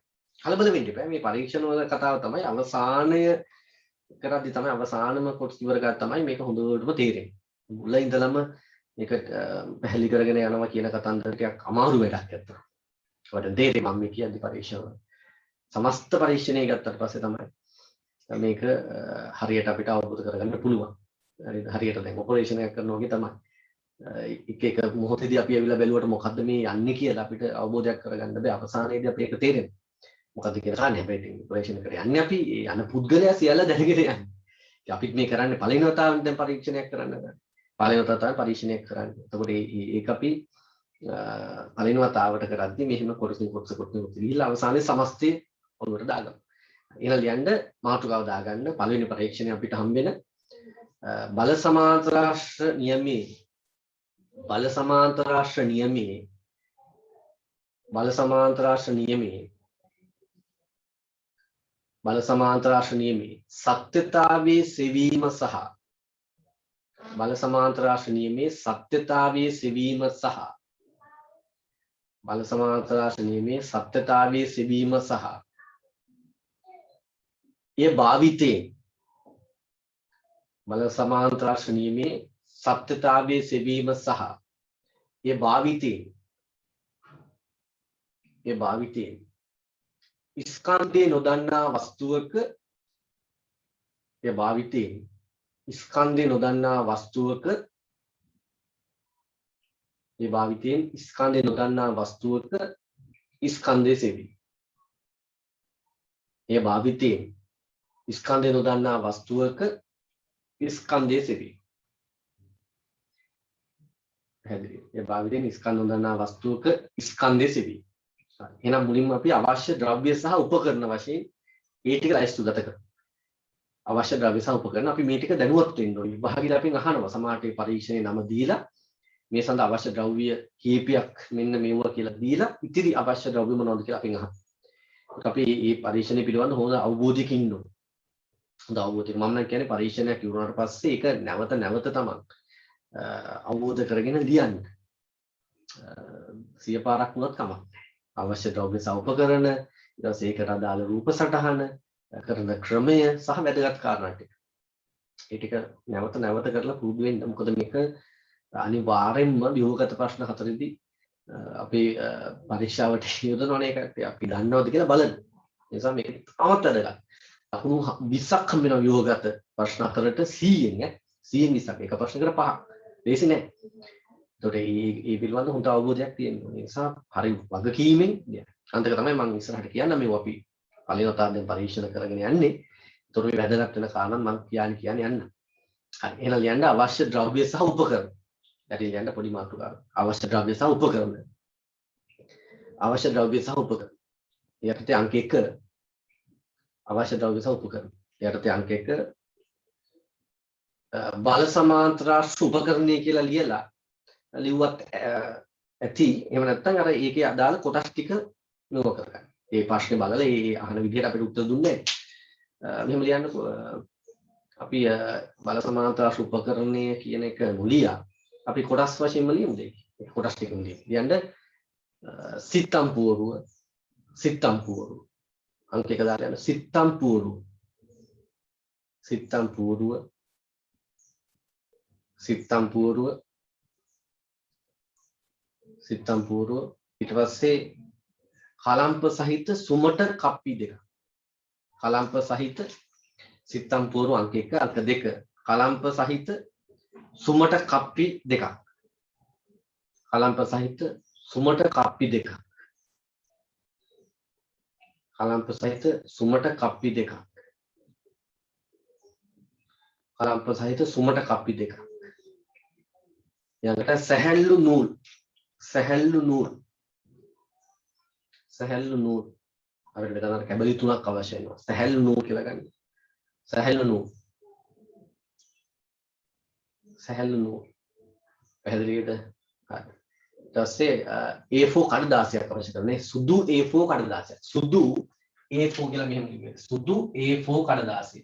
කලබල වෙන්න එපා. මේ පරීක්ෂණ වල කතාව තමයි අවසානය කරද්දී තමයි අවසානම කොටස ඉවර කරලා තමයි මේක හොඳටම තේරෙන්නේ. මුල ඉඳලම මේක පැහැදිලි කරගෙන යනවා කියන කතන්දර ටිකක් අමාරු වැඩක් අත්‍තර. ඔයාලට තේරෙයි මම මේ කියන්නේ පරීක්ෂණ වල. සමස්ත පරීක්ෂණය ගත්තට පස්සේ තමයි මේක හරියට අපිට අවබෝධ කරගන්න පුළුවන්. හරියට දැන් ඔපරේෂන් එකක් කරනවා වගේ තමයි. එක මොහොතේදී අපි ඇවිල්ලා බැලුවට මොකද්ද මේ යන්නේ කියලා අපිට අවබෝධයක් කරගන්න බෑ. අවසානයේදී අපිට ඒක තේරෙනවා. මොකද්ද කියලා කාන්නේ හැබැයි ඔපරේෂන් එකට යන්නේ අපි යන පුද්ගලයා සියල්ල දැනගෙන යන්නේ. අපිත් මේ කරන්නේ පළවෙනි වතාවෙන් දැන් පරීක්ෂණයක් කරන්න ගන්න. පළවෙනි වතාවට පරීක්ෂණයක් කරන්නේ. එතකොට ඒක අපි පළවෙනි වතාවට කරද්දී මෙහෙම කොටසින් කොටස ගිහිල්ලා අවසානයේ සමස්තය ඔළුවට දාගමු. ඊළඟ ලියන්න මාතෘකාව දාගන්න පළවෙනි පරීක්ෂණය අපිට හම්බෙන බල සමාන්තරාශ්‍ර නියමයේ සත්‍යතාවයේ සෙවීම සහ බල සමාන්තරාශ්‍ර නියමයේ සත්‍යතාවයේ සෙවීම සහ ये भाविते बल समांतराश्र नियमे सत्यतावे सेवीम सह ये भाविते स्कंदे नोदन्ना वस्तुवक स्कंदे सेवी ස්කන්ධය නොදන්නා වස්තුවක ස්කන්ධය සෙවී. පැහැදිලි. ඒ භාවිතයෙන් ස්කන්ධ නොදන්නා වස්තුවක ස්කන්ධය සෙවී. එහෙනම් මුලින්ම අපි අවශ්‍ය ද්‍රව්‍ය සහ උපකරණ වශයෙන් ඒ ටික ලයිස්තුගත කරමු. අවශ්‍ය ද්‍රව්‍ය සහ උපකරණ අපි මේ ටික දැනුවත් වෙන්න ඕනේ. විභාගීලා අපෙන් අහනවා සමාජයේ පරීක්ෂණයේ නම දීලා මේ සඳහා අවශ්‍ය ද්‍රව්‍ය කීපයක් මෙන්න මේවා කියලා දීලා ඉතිරි අවශ්‍ය ද්‍රව්‍ය මොනවද කියලා අපෙන් අහනවා. අපි මේ පරීක්ෂණය පිළිබඳව හොඳ අවබෝධයකින් ඉන්න ඕනේ. අවබෝධය මම නම් කියන්නේ පරීක්ෂණයක් ඉවරනාට පස්සේ ඒක නැවත තමයි අවබෝධ කරගෙන ලියන්න. 100 පාරක් වුණත් කමක් නැහැ. අවශ්‍ය ද්‍රව්‍ය සෞපකරණ ඊට පස්සේ ඒකට අදාළ රූප සටහන කරන ක්‍රමය සහ වැදගත් කාරණා ටික. ඒ ටික නැවත කරලා පුරුදු වෙන්න. මොකද මේක අනිවාර්යෙන්ම ව්‍යුහගත ප්‍රශ්න හතරෙදී අපි පරීක්ෂාවට යොදනවනේ ඒකට අපි දන්නවද කියලා බලන්න. ඒ නිසා මේක තාමත් වැදගත්. ලකුණු 20ක් හම්බ වෙනවා ව්‍යුහගත ප්‍රශ්න හතරට 100න් 20ක් එක ප්‍රශ්නකට 5ක්. ලේසි නෑ. ඒතකොට මේ පිළිබඳ හොඳ අවබෝධයක් තියෙනවා. ඒ නිසා හරි වගකීමෙන් අන්තික තමයි මම ඉස්සරහට කියන්න මේ අපි පළවෙනි වතාවෙන් පරීක්ෂණ කරගෙන යන්නේ. ඒතකොට මේ වැදගත් වෙන කාරණා මම කියන්නේ යන්න. හරි. එහෙනම් ලියන්න අවශ්‍ය ද්‍රව්‍ය සහ උපකරණ. දැන් ලියන්න පොඩි මාතෘකාවක්. අවශ්‍ය ද්‍රව්‍ය සහ උපකරණ. අවශ්‍ය ද්‍රව්‍ය සහ උපකරණ. යටතේ අංක 1 අවශ්‍ය ද්‍රව්‍ය සහ උපකරණ. යටතේ අංක 1 බල සමාන්තරාශ්‍ර උපකරණය කියලා ලියලා ලිව්වත් ඇති. එහෙම නැත්නම් අර ඒකේ අදාළ කොටස් ටික නෝව කරගන්න. ඒ ප්‍රශ්නේ බලලා ඒ අහන විදිහට අපිට උත්තර දුන්නේ නැහැ. මෙහෙම ලියන්නකෝ අපි බල සමාන්තරාශ්‍ර උපකරණය කියන එක මුලියා අපි කොටස් වශයෙන්ම ලියමු දෙක. ඒ කොටස් ටිකම ලියන්න. සිත්තම් පුවරුව අංක 1 දාලා යන සිත්තම් පුවරුව ඊට පස්සේ කලම්ප සහිත සුමට කප්පි දෙක. කලම්ප සහිත සිත්තම් පුවරුව අංක 1 අංක 2 කලම්ප සහිත සුමට කප්පි දෙකක්. කලම්ප සහිත සුමට කප්පි දෙකක්. කලම්ප සහිත සුමට කප්පි දෙකක්. කලම්ප සහිත සුමට කප්පි දෙකක්. ඊළඟට සැහැල්ලු නූල්. අපිට මෙතන කැබලි තුනක් අවශ්‍ය වෙනවා. සැහැල්ලු නූල් කියලා ගන්න. සැහැල්ලු නූල්. පැහැදිලිද? හරි. ඊට පස්සේ A4 කඩදාසියක් අවශ්‍ය කරන්නේ. සුදු A4 කඩදාසියක්. සුදු A4 කියලා මෙහෙම ලියන්නේ. සුදු A4 කඩදාසිය.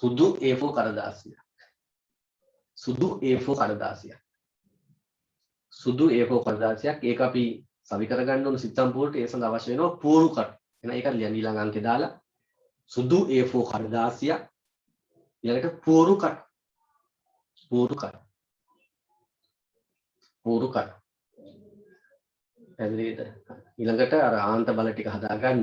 සුදු A4 කඩදාසිය. සුදු A4 කඩදාසියක්. සුදු A4 කඩදාසියක්. ඒක අපි සවි කරගන්න ඕන සිත්තම් පුවරුවට ඒ සඳහා අවශ්‍ය වෙනවා පුවරු කට්. එහෙනම් ඒක ලියන්න ඊළඟ අංකේ දාලා සුදු A4 කඩදාසියක්. ඊළඟට පුවරු කට්. පැහැදිලිද? ඊළඟට අර ආන්ත බල ටික හදාගන්න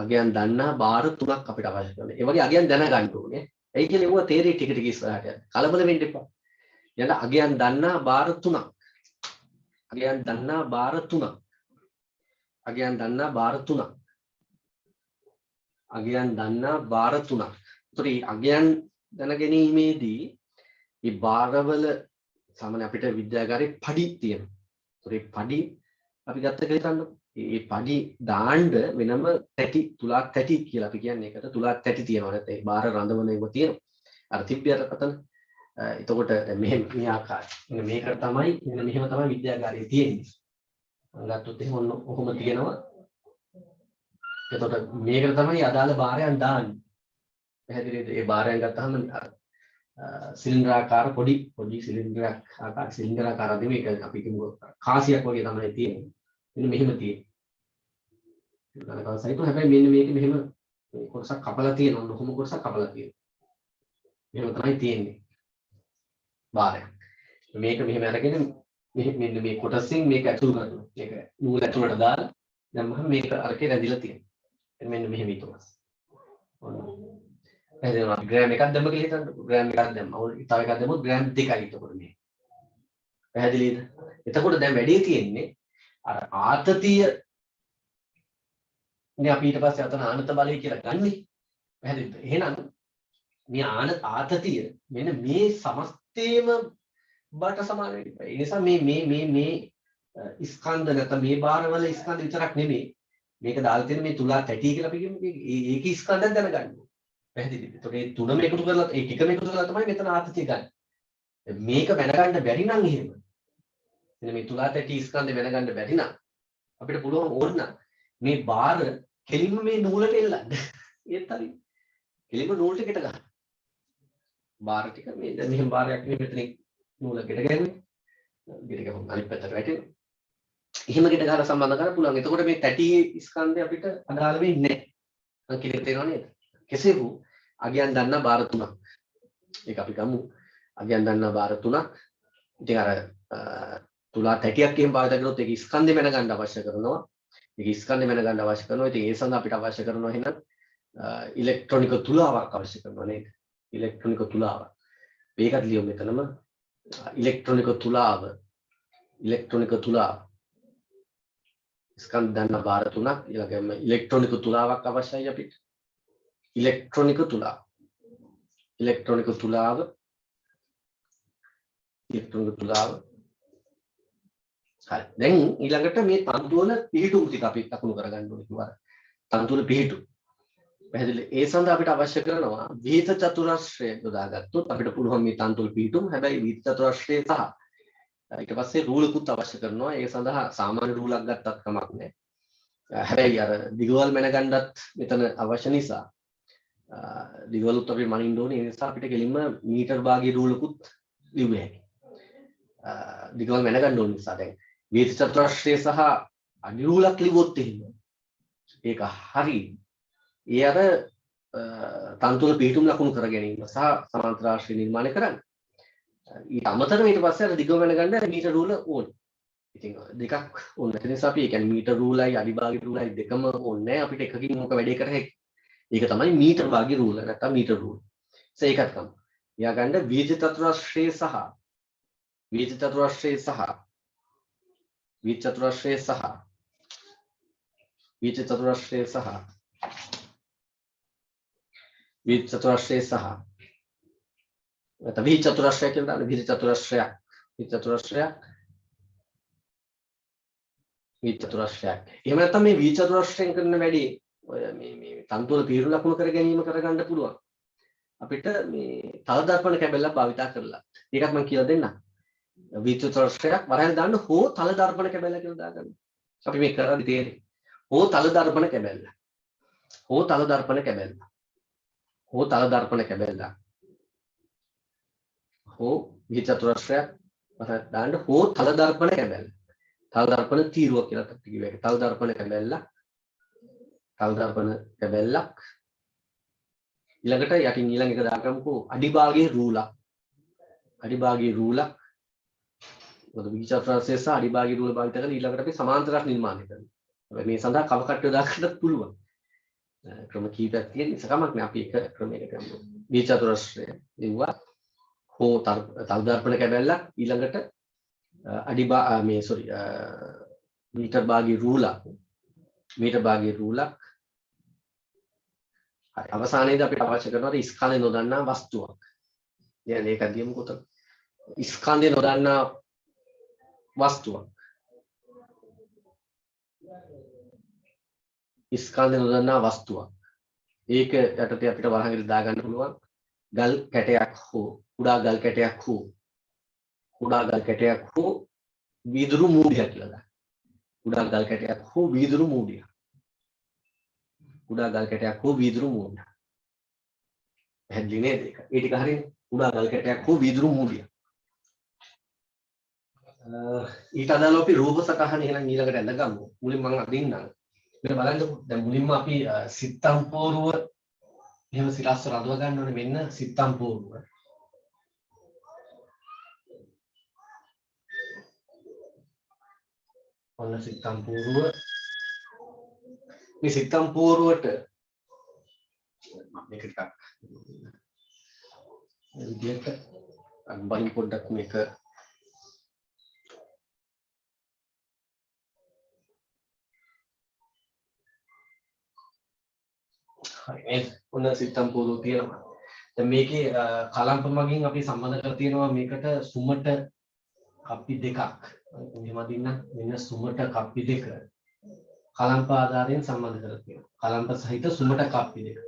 අගයන් දන්නා බාර 3ක් අපිට අවශ්‍ය කරනවා. ඒ වගේ අගයන් දැනගන්න ඕනේ. ඒ කියන්නේ ඒවා තේරෙයි ටික ටික ඉස්සරහට යන්න. කලබල වෙන්න එපා. යන අගයන් දන්නා බාර 3ක්. අගයන් දන්නා බාර 3ක්. ඒතකොට මේ අගයන් දැන ගැනීමේදී මේ බාරවල සාමාන්‍ය අපිට විද්‍යාගාරේ පඩි තියෙනවා. ඒතකොට මේ පඩි අපි ගත්ත කියලා හිතන්නකො. මේ පඩි දාන්න වෙනම තැටි තුලා තැටි කියලා අපි කියන්නේ. ඒකට තුලා තැටි තියෙනවා. නැත්නම් ඒ බාර රඳවන ඒවා තියෙනවා. අර තිබ්බියට අතන. එතකොට මෙහෙම මේ ආකාරය. මේකට තමයි මෙහෙම තමයි විද්‍යාගාරයේ තියෙන්නේ. ගත්තොත් එහෙම ඔහොම තියෙනවා. එතකොට මේකට තමයි අදාළ බාරයන් දාන්නේ. පැහැදිලිද? ඒ බාරයන් ගත්තාම සිලින්ඩරාකාර පොඩි සිලින්ඩරාකාර දෙමේ ඒක අපි කියමු කාසියක් වගේ තමයි තියෙන්නේ. මෙන්න මෙහෙම තියෙන්නේ. සයිතු හැබැයි මෙන්න මේක මෙහෙම කොටසක් කපලා තියෙනවා. ඔහොම කොටසක් කපලා තියෙනවා. මෙහෙම තමයි තියෙන්නේ. බාරයක්. මේක මෙහෙම අරගෙන මෙන්න මේ කොටසින් මේක ඇතුල් කරනවා. මේක නූල ඇතුලට දාලා දැම්මම මේක අරකේ රැඳිලා තියෙනවා. මෙන්න මෙහෙම ඊටවස්. එහෙනම් අපි ග්‍රෑම් එකක් දැම්ම කියලා හිතන්නකො. ග්‍රෑම් එකක් දැම්ම. තව එකක් දැම්මොත් ග්‍රෑම් 2යි එතකොට මේ. පැහැදිලිද? එතකොට දැන් වැඩේ තියෙන්නේ අර ආතතිය නේ අපි ඊට පස්සේ අතන ආනත බලය කියලා ගන්නෙ. පැහැදිලිද? එහෙනම් මේ ආතතිය මෙන්න මේ සමස්තේම බට සමාන වෙනවා. ඒ නිසා මේ ස්කන්ධ නැත්නම් මේ බාරවල ස්කන්ධ විතරක් නෙමෙයි. මේක දාලා තියෙන මේ තුලා තැටි කියලා අපි කියමු. ඒකේ ස්කන්ධයක් දැනගන්න ඕනේ. පැහැදිලිද? ඒතකොට මේ තුනම එකතු කරලා ඒ එකම එකතු කරලා තමයි මෙතන ආතතිය ගන්න. මේක දැනගන්න බැරි නම් එහෙම. මෙන්න මේ තුලා තැටි ස්කන්ධය දැනගන්න බැරි නම් අපිට පුළුවන් ඕන මේ බාර කෙලින්ම මේ නූලට එල්ලන්න. ඒත් හරි. කෙලින්ම නූලට ගෙට ගන්න. බාර ටික මේ දැන් මෙහෙම බාරයක් නේ මෙතන නූල ගෙට ගැහුවේ. ගෙට ගහම අනිත් පැත්තට වැටෙනවා. එහෙම ගෙට ගහලා සම්බන්ධ කරන්න පුළුවන්. එතකොට මේ තැටි ස්කන්ධය අපිට අදාළ වෙන්නේ නැහැ. මම කිව්වේ තේරෙනව නේද? කෙසේ වූ අගයන් දන්නා බාර 3ක්. ඒක අපි ගමු. අගයන් දන්නා බාර 3ක්. ඉතින් අර තුලා තැටියක් එහෙම භාවිත කරනොත් ඒක ස්කන්ධය මැනගන්න අවශ්‍ය කරනවා. ඒක ස්කන්ධය මැනගන්න අවශ්‍ය කරනවා. ඉතින් ඒ සඳහා අපිට අවශ්‍ය කරනවා එහෙනම් ඉලෙක්ට්‍රොනික තුලාවක් අවශ්‍ය කරනවා නේද? ඉලෙක්ට්‍රොනික තුලාවක්. මේකත් ලියමු මෙතනම ඉලෙක්ට්‍රොනික තුලාව ස්කන්ධ දන්න බාර තුනක් ඊළඟම ඉලෙක්ට්‍රොනික තුලාවක් අවශ්‍යයි අපිට. ඉලෙක්ට්‍රොනික තුලාව හරි. දැන් ඊළඟට මේ තන්තු වල පිහිටුම් ටික අපි ලකුණු කරගන්න ඕනේ කිව්වා. තන්තු වල පිහිටුම්. පැහැදිලි. ඒ සඳහා අපිට අවශ්‍ය කරනවා විහිත චතුරස්‍රය යොදාගත්තොත් අපිට පුළුවන් මේ තන්තු වල පිහිටුම්. හැබැයි විහිත චතුරස්‍රය සහ ඊට පස්සේ රූලකුත් අවශ්‍ය කරනවා. ඒ සඳහා සාමාන්‍ය රූලක් ගත්තත් කමක් නැහැ. හැබැයි අර දිගවල් මැනගන්නත් මෙතන අවශ්‍ය නිසා දිගවලුත් අපි මනින්න ඕනේ. ඒ නිසා අපිට කෙලින්ම මීටර් භාගී රූලකුත් ලියුව හැකියි. දිගවල් මැනගන්න ඕන නිසා දැන් විහිත චතුරස්‍රය සහ අඩි රූලක් ලිව්වොත් එහෙම ඒක හරි. ඒ අර තන්තු වල පිහිටුම් ලකුණු කර ගැනීම සහ සමාන්තර රාශිය නිර්මාණය කරන්න. ඊට අමතරව ඊට පස්සේ අර දිගව මැනගන්න මීටර් රූල ඕනේ. ඉතින් දෙකක් ඕන. ඒ නිසා අපි කියන්නේ මීටර් රූලයි අඩිභාගී රූලයි දෙකම ඕනේ. අපිට එකකින් මොක වැඩේ කර හැකියි. ඒක තමයි මීටර් භාගී රූල නැත්නම් මීටර් රූල. ඒකත් කම. යා ගන්න විහිත චතුරස්‍රය සහ විහිත චතුරස්‍රය නැත්නම් විහිත චතුරස්‍රය කියලා දාන්න. විහිත චතුරස්‍රයක්. එහෙම නැත්නම් මේ විහිත චතුරස්‍රයෙන් කරන වැඩේ ඔය මේ තන්තු වල පිහිටු ලකුණු කර ගැනීම කරගන්න පුළුවන්. අපිට මේ තල දර්පණ කැබැල්ලක් භාවිතා කරලා. ඒකත් මම කියලා දෙන්නම්. විහිත චතුරස්‍රයක් වරහන් දාන්න හෝ තල දර්පණ කැබැල්ල කියලා දාගන්න. අපි මේ කරන්නේ තේරෙන්නේ. හෝ තල දර්පණ කැබැල්ල. හෝ විහිත චතුරස්‍රයක් වරහන් දාන්න හෝ තල දර්පණ කැබැල්ල. තල දර්පණ තීරුව කියලා අපි කිව්වා. ඒක තල දර්පණ කැබැල්ලක්. ඊළඟට යටින් ඊළඟ එක දාගමුකෝ අඩිභාගයේ රූලක්. මොකද විහිත චතුරස්‍රය සහ අඩිභාගයේ රූල භාවිත කරලා ඊළඟට අපි සමාන්තර රාශි නිර්මාණය කරනවා. මේ සඳහා කව කට්ටිය දාගන්නත් පුළුවන්. ක්‍රම කීපයක් තියෙන නිසා කමක් නෑ අපි එක ක්‍රමයකට යමු. විහිත චතුරස්‍රය දෙවුවා හෝ තල දර්පණ කැබැල්ලක් ඊළඟට මීටර් භාගී රූලක්. හරි. අවසානයේදී අපිට අවශ්‍ය කරනවා ස්කන්ධය නොදන්නා වස්තුවක්. يعني ඒක දියමු කොතන? ස්කන්ධය නොදන්නා වස්තුවක්. ඒක යටතේ අපිට වරහන් දාගන්න පුළුවන්. ගල් කැටයක් හෝ කුඩා ගල් කැටයක් හෝ වීදුරු මූඩියක් කියලා දාන්න. කුඩා ගල් කැටයක් හෝ වීදුරු මූඩියක්. පැහැදිලි නේද ඒක? ඒ ටික හරියනේ. කුඩා ගල් කැටයක් හෝ වීදුරු මූඩියක්. ඊට අදාළව අපි රූප සටහන එහෙනම් ඊළඟට ඇඳගමු. මුලින්ම මම අදින්නම්. මෙන්න බලන්නකො. දැන් මුලින්ම අපි සිත්තම් පෝරුව එහෙම සිරස්ව රඳව ගන්න ඕනේ. මෙන්න සිත්තම් පෝරුව. ඔන්න සිත්තම් පෝරුව. මේ සිත්තම් පෝරුවට මේක ටිකක් විදියට අම්බයින් පොඩ්ඩක් මේක හරි ඔන්න සිත්තම් පෝරුව තියෙනවා. දැන් මේකේ කලම්ප මගින් අපි සම්බන්ධ කරලා තියෙනවා මේකට සුමට කප්පි දෙකක්. මෙහෙම දින්න මෙන්න සුමට කප්පි දෙක කලම්ප ආධාරයෙන් සම්බන්ධ කරලා තියෙනවා. කලම්ප සහිත සුමට කප්පි දෙක.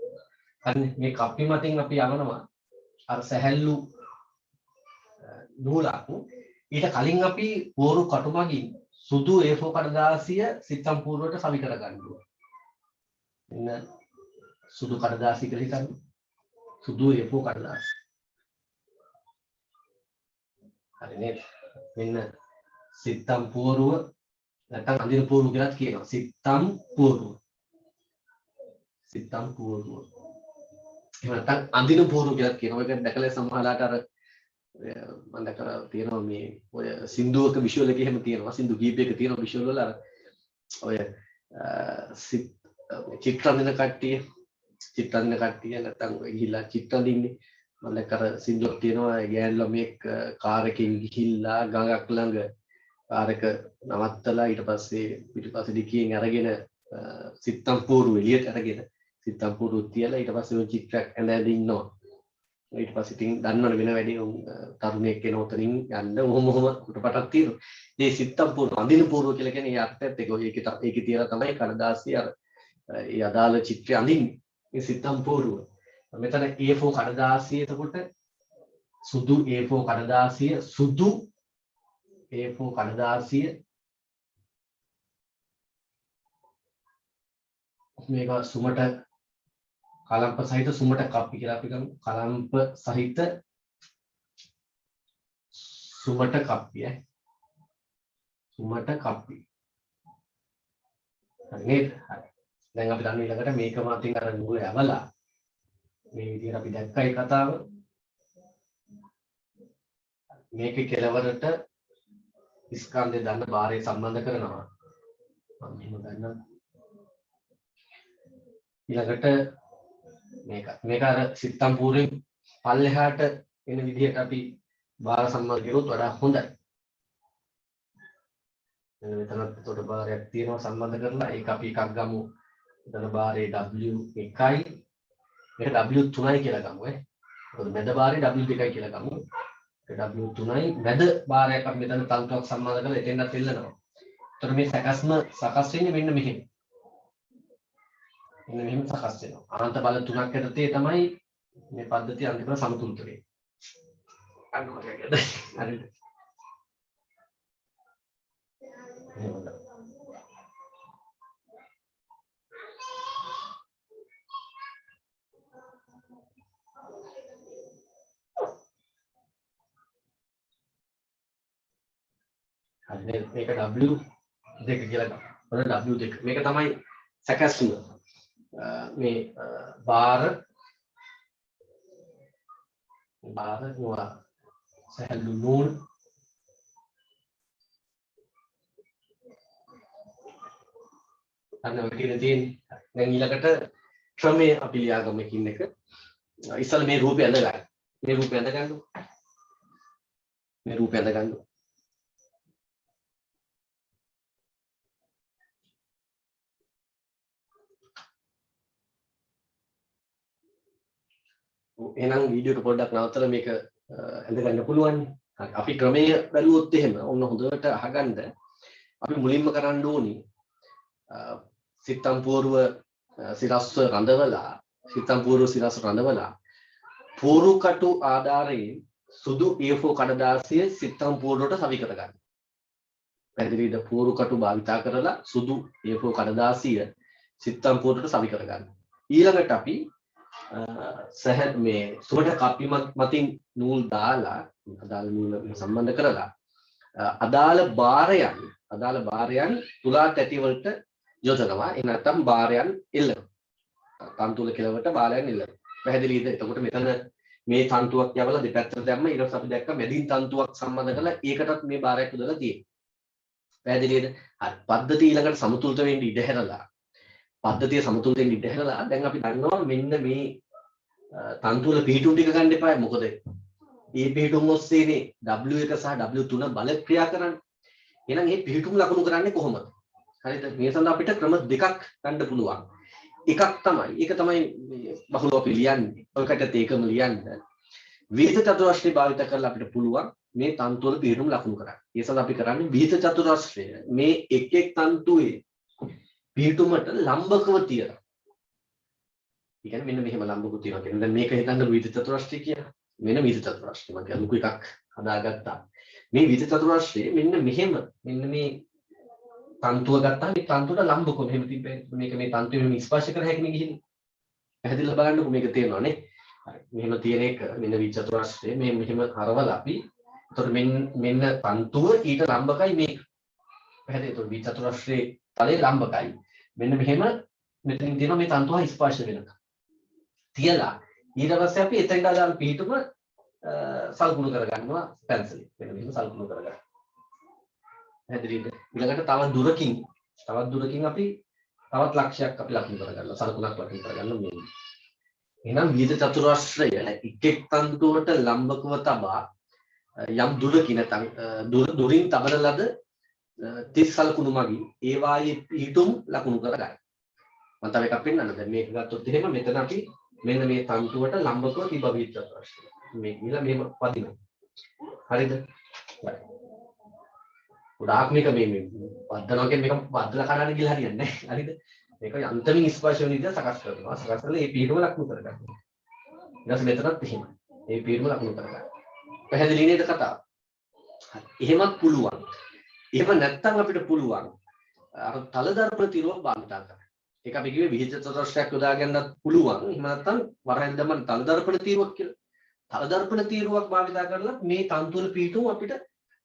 හරි මේ කප්පි මතින් අපි යවනවා අර සැහැල්ලු නූලක්. ඊට කලින් අපි පෝරු කටු මගින් සුදු A4 කඩදාසිය සිත්තම් පෝරුවට සවි කර ගන්නවා. මෙන්න සුදු කඩදාසිය කියලා හිතන්න. සුදු A4 කඩදාසිය. හරි නේද? මෙන්න සිත්තම් පෝරුව නැත්නම් අඳින පෝරුව කියලාත් කියනවා. සිත්තම් පෝරුව. එහෙම නැත්නම් අඳින පෝරුව කියලාත් කියනවා. ඒක දැකලා සමහරලාට අර මම දැකලා තියෙනවා මේ ඔය සින්දුවක විෂුවල් එකේ එහෙම තියෙනවා. සින්දු කීපයක තියෙනවා විෂුවල් වල අර ඔය චිත්‍ර අඳින කට්ටිය නැත්නම් ඔය ගිහිල්ලා චිත්‍ර අඳින්නේ මම කර සින්දුවක් තියෙනවා ගෑන් ළමෙක් කාර් එකකින් ගිහිල්ලා ගඟක් ළඟ කාර් එක නවත්තලා ඊට පස්සේ පිටිපස්සේ ඩිකියෙන් අරගෙන සිත්තම් පෝරු එළියට අරගෙන සිත්තම් පෝරු තියලා ඊට පස්සේ ඔය චිත්‍රයක් ඇඳ ඇඳ ඉන්නවා. ඊට පස්සේ ඉතින් දන්නවනේ වෙන වැඩි තරුණයෙක් එන උතරින් යන්න ඔහොම කුටපටක් තියෙනවා. මේ සිත්තම් පෝරු අඳින පෝරුව කියලා කියන්නේ ඒ අර්ථයත් ඒකේ තියලා තමයි කඩදාසිය අර ඒ අදාළ චිත්‍රය අඳින්නේ. මේ සිත්තම් පෝරුව. මෙතන A4 කඩදාසිය එතකොට සුදු A4 කඩදාසිය සුදු A4 කඩදාසිය මේක සුමට කලම්ප සහිත සුමට කප්පි කියලා අපි ගමු. කලම්ප සහිත සුමට කප්පිය. සුමට කප්පි. හරි නේද? හරි. දැන් අපි දන්න ඊළඟට මේක මාතින් අර නූල යවලා මේ විදිහට අපි දැක්කයි කතාව. මේකේ කෙලවරට ස්කන්ධය දන්න බාරය සම්බන්ධ කරනවා. මම මෙහෙම ගන්නම්. ඊළඟට මේක අර සිත්තම් පූර්වෙන් පල්ලෙහාට එන විදිහට අපි බාර සම්බන්ධ කරුවොත් වඩා හොඳයි. මෙතන උඩ බාරයක් තියෙනවා සම්බන්ධ කරලා ඒක අපි එකක් ගමු. එතන බාරේ W1යි මේක W3යි කියලා ගමු ඈ. මොකද මැද බාරේ W2යි කියලා ගමු. ඒක W3යි මැද බාරයක් අපි මෙතන තන්තුවක් සම්බන්ධ කරලා එතෙන්වත් එල්ලනවා. එතකොට මේ සකස් වෙන්නේ මෙන්න මෙහෙම. මෙන්න මෙහෙම සකස් වෙනවා. අනන්ත බල තුනක් යටතේ තමයි මේ පද්ධතිය අන්තිමට සමතුලිත වෙන්නේ. හරිද? මේක W2 කියලා ගන්න. W2 මේක තමයි සැකැස්ම. මේ බාර නුවා සහැල්ලු නූල් අන්න ඔය කියන තියෙන්නේ. දැන් ඊළඟට ක්‍රමයේ අපි ලියාගමු එකින් එක. ඉස්සල මේ රූපය ඇඳ ගන්න. මේ රූපය ඇඳ ගන්න. මේ රූපය ඇඳ ගන්න. එහෙනම් වීඩියෝ එක පොඩ්ඩක් නවත්තලා මේක ඇඳ ගන්න පුළුවන්. හරි. අපි ක්‍රමයේ බැලුවොත් එහෙම ඔන්න හොඳට අහගන්න. අපි මුලින්ම කරන්න ඕනි සිත්තම් පෝරුව සිරස්ව රඳවලා පෝරු කටු ආධාරයෙන් සුදු A4 කඩදාසිය සිත්තම් පෝරුවට සවි කර ගන්න. පැහැදිලිද? පෝරු කටු භාවිතා කරලා සුදු A4 කඩදාසිය සිත්තම් පෝරුවට සවි කර ගන්න. ඊළඟට අපි මේ සුමට කප්පි මතින් නූල් දාලා අදාළ නූල සම්බන්ධ කරලා අදාළ බාරයන් තුලා තැටි වලට යොදනවා. ඒ නැත්නම් බාරයන් එල්ලනවා. තන්තුල කෙලවට බාරයන් එල්ලනවා. පැහැදිලිද? එතකොට මෙතන මේ තන්තුවක් යවලා දෙපැත්තට දැම්ම ඊට පස්සේ අපි දැක්ක මැදින් තන්තුවක් සම්බන්ධ කරලා ඒකටත් මේ බාරයක් යොදලා තියෙනවා. පැහැදිලිද? හරි. පද්ධතිය ඊළඟට සමතුලිත වෙන්න ඉඩ හැරලා දැන් අපි දන්නවා මෙන්න මේ තන්තුවල පිහිටුම් ටික ගන්න එපා. මොකද මේ පිහිටුම් ඔස්සේනේ W1 සහ W3 බල ක්‍රියා කරන්නේ. එහෙනම් මේ පිහිටුම් ලකුණු කරන්නේ කොහොමද? හරිද? මේ සඳහා අපිට ක්‍රම දෙකක් ගන්න පුළුවන්. ඒක තමයි බහුලව අපි ලියන්නේ. ඔයකට ඒකම ලියන්න. විහිත චතුරස්‍රය භාවිත කරලා අපිට පුළුවන් මේ තන්තුවල පිහිටුම් ලකුණු කරන්න. ඒ සඳහා අපි කරන්නේ විහිත චතුරස්‍රය මේ එක් තන්තුවේ පිහිටුමට ලම්බකව තියලා. ඒ කියන්නේ මෙන්න මෙහෙම ලම්බකව තියනවා කියන්නේ දැන් මේක හිතන්න විවිධ චතුරස්‍රය කියලා. මෙන්න විවිධ චතුරස්‍රය මම කියන්නේ ලොකු එකක් හදාගත්තා. මේ විවිධ චතුරස්‍රය මෙන්න මේ තන්තුව ගත්තාම මේ තන්තුවට ලම්බකව මෙහෙම තිබ්බේ. මේක මේ තන්තුවේ මෙහෙම ස්පර්ශ කර හැකිනේ ගිහින්. පැහැදිලිව බලන්නකො මේක තේරෙනවා නේ. හරි. මෙහෙම තියෙන එක මෙන්න විවිධ චතුරස්‍රය මෙහෙම හරවලා අපි එතකොට මෙන්න තන්තුව ඊට ලම්බකයි මේක. පැහැදිලිද? එතකොට විවිධ චතුරස්‍රයේ තලයේ ලම්බකයි. මෙන්න මෙහෙම මෙතනින් තියෙනවා මේ තන්තුව ස්පර්ශ වෙනවා. තියලා ඊට පස්සේ අපි එතෙන්ට අදාළ පිහිටුම සල්කුණු කරගන්නවා පැන්සලෙන්. මෙන්න මෙහෙම සල්කුණු කරගන්න. පැහැදිලිද? ඊළඟට තවත් දුරකින් අපි තවත් ලක්ෂයක් අපි ලකුණු කරගන්නවා. සල්කුණක් ලකුණු කරගන්න මේ. එහෙනම් විවිධ චතුරාශ්‍රය එක් තන්තුවට ලම්බකව තබා යම් දුරකින් නැත්නම් දුරින් තබන ලද 30 සලකුණු මගින් ඒ වායේ පිහිටුම් ලකුණු කරගන්න. මම තව එකක් පෙන්නන්න. දැන් මේක ගත්තොත් එහෙම මෙතන අපි මෙන්න මේ තන්තුවට ලම්බකව තිබ්බ විවිධ චතුරාශ්‍රය. මේ ගිහලා මෙහෙම වදිනවා. හරිද? ගොඩාක් මේක මේ වදනවා කියන්නේ මේක වදලා කඩන්න ගිහලා හරියන්නේ නැහැ. හරිද? මේක යන්තමින් ස්පර්ශ වෙන විදිහට සකස් කරනවා. සකස් කරලා මේ පිහිටුම ලකුණු කරගන්න. ඊට පස්සේ මෙතනත් එහෙමයි. මේ පිහිටුම ලකුණු කරගන්න. පැහැදිලි නේද කතාව? හරි. එහෙමත් පුළුවන්. එහෙම නැත්නම් අපිට පුළුවන් අර තලදර්පණ තීරුවක් භාවිතා කරන්න. ඒක අපි කිව්වේ විහිද චතුරස්‍රයක් යොදා ගන්නත් පුළුවන්. එහෙම නැත්නම් වරහෙන් දමන තලදර්පණ තීරුවක් කියලා. තලදර්පණ තීරුවක් භාවිතා කරලා මේ තන්තුවල පිහිටුම අපිට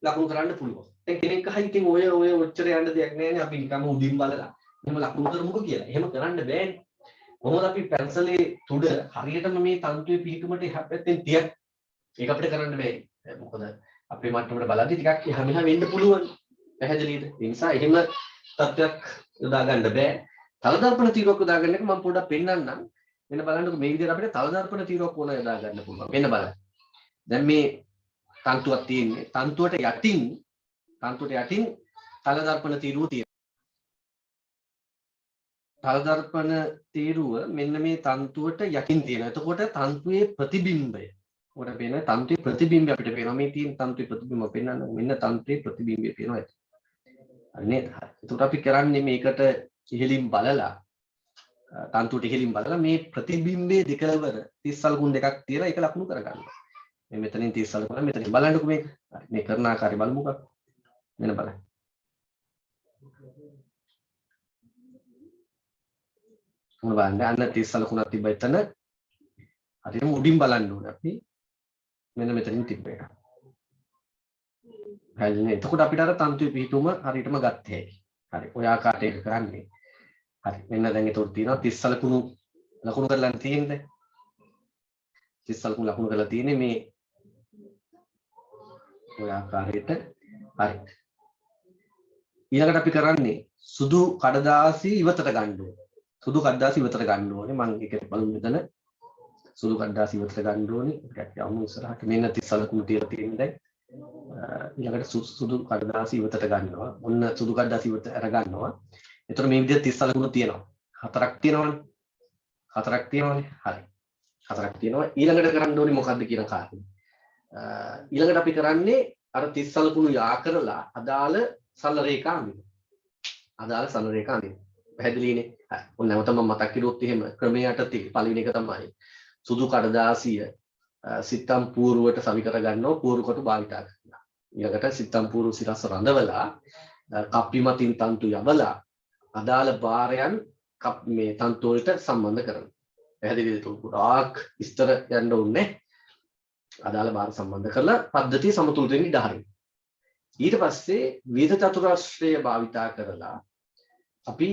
ලකුණු කරන්න පුළුවන්. දැන් කෙනෙක් අහයි ඉතින් ඔය ඔච්චර යන්න දෙයක් නැහැ නේ අපි නිකම්ම උඩින් බලලා එහෙම ලකුණු කරමුකෝ කියලා. එහෙම කරන්න බෑනේ. කොහොමද අපි පැන්සලේ තුඩ හරියටම මේ තන්තුවේ පිහිටුමට එහා පැත්තෙන් තියක් ඒක අපිට කරන්න බෑ. මොකද අපේ මට්ටමට බලද්දි ටිකක් එහා මෙහා වෙන්න පුළුවන්. පැහැදිලිද? ඒ නිසා එහෙම තත්ත්වයක් යොදා ගන්න බෑ. තලදර්පණ තීරුවක් යොදා ගන්න එක මම පොඩ්ඩක් පෙන්නන්නම්. මෙන්න බලන්නකො මේ විදිහට අපිට තලදර්පණ තීරුවක් ඕන යොදා ගන්න පුළුවන්. මෙන්න බලන්න. දැන් මේ තන්තුවක් තියෙන්නේ. තන්තුවට යටින් තලදර්පණ තීරුව තියෙනවා. තලදර්පණ තීරුව මෙන්න මේ තන්තුවට යටින් තියෙනවා. එතකොට තන්තුවේ ප්‍රතිබිම්බය ඔකට පේන තන්ත්‍රයේ ප්‍රතිබිම්බය අපිට පේනවා. මේ තියෙන තන්ත්‍රයේ ප්‍රතිබිම්බ පෙන්වන්න. මෙන්න තන්ත්‍රයේ ප්‍රතිබිම්බය පේනවා. හරි නේද? එතකොට අපි කරන්නේ මේකට ඉහළින් බලලා තන්ත්‍රයට ඉහළින් බලලා මේ ප්‍රතිබිම්බයේ දෙකවර 30 සලකුණු දෙකක් තියලා ඒක ලකුණු කරගන්නවා. මේ මෙතනින් 30 සලකුණු මෙතනින් බලන්නකෝ මේක. හරි මේ කරන ආකාරය බලමුකෝ. මෙන්න බලන්න. මොන බලන්න අන්න 30 සලකුණක් තිබ්බ එතන. හරියම උඩින් බලන්න ඕනේ අපි. මෙන්න මෙතනින් තිබ්බ එක. හරිනේ. එතකොට අපිට අර තන්තුවේ පිහිටුම හරියටම ගත්ත හැකි. හරි. ඔය ආකාරයට කරන්නේ. හරි. මෙන්න දැන් ඒතකොට තියෙනවා 30 සලකුණු ලකුණු කරලා තියෙන්නේ. 30 සලකුණු ලකුණු කරලා තියෙන්නේ මේ ඔය ආකාරයට. හරි. ඊළඟට අපි කරන්නේ සුදු කඩදාසි ඉවතට ගන්න ඕනේ. සුදු කඩදාසි ඉවතට ගන්න ඕනේ. මම ඒකට බලමු මෙතන. සුදු කඩදාසි ඉවතට ගන්න ඕනේ. ටිකක් යමු ඉස්සරහට. මෙන්න 30 සලකුණු තියලා තියෙන්නේ දැන්. ඊළඟට සුදු කඩදාසි ඉවතට ගන්නවා. ඔන්න සුදු කඩදාසි ඉවත අර ගන්නවා. එතකොට මේ විදිහට 30 සලකුණු තියෙනවා. හතරක් තියෙනවනේ. හතරක් තියෙනවනේ. හරි. හතරක් තියෙනවා. ඊළඟට කරන්න ඕනේ මොකද්ද කියන කාරණේ. ඊළඟට අපි කරන්නේ අර 30 සලකුණු යා කරලා අදාළ සරල රේඛා අඳිනවා. අදාළ සරල රේඛා අඳිනවා. පැහැදිලිනේ? හරි. ඔන්න නැවතම මතක් කරුවොත් එහෙම ක්‍රමයට තියෙන පළවෙනි එක තමයි සුදු කඩදාසිය සිත්තම් පූර්වට සවි කර ගන්නවා පූර්ව කොට භාවිතා කරනවා. ඊළඟට සිත්තම් පූර්ව සිරස රඳවලා කප්පි මතින් තන්තු යවලා අදාළ භාරයන් මේ තන්තු වලට සම්බන්ධ කරනවා. පැහැදිලිද? ගොඩාක් විස්තර යන්න ඕනේ. අදාළ භාර සම්බන්ධ කරලා පද්ධතිය සමතුලිත වෙන්න ඉඩ හරිනවා. ඊට පස්සේ විවිධ චතුරාශ්‍රය භාවිතා කරලා අපි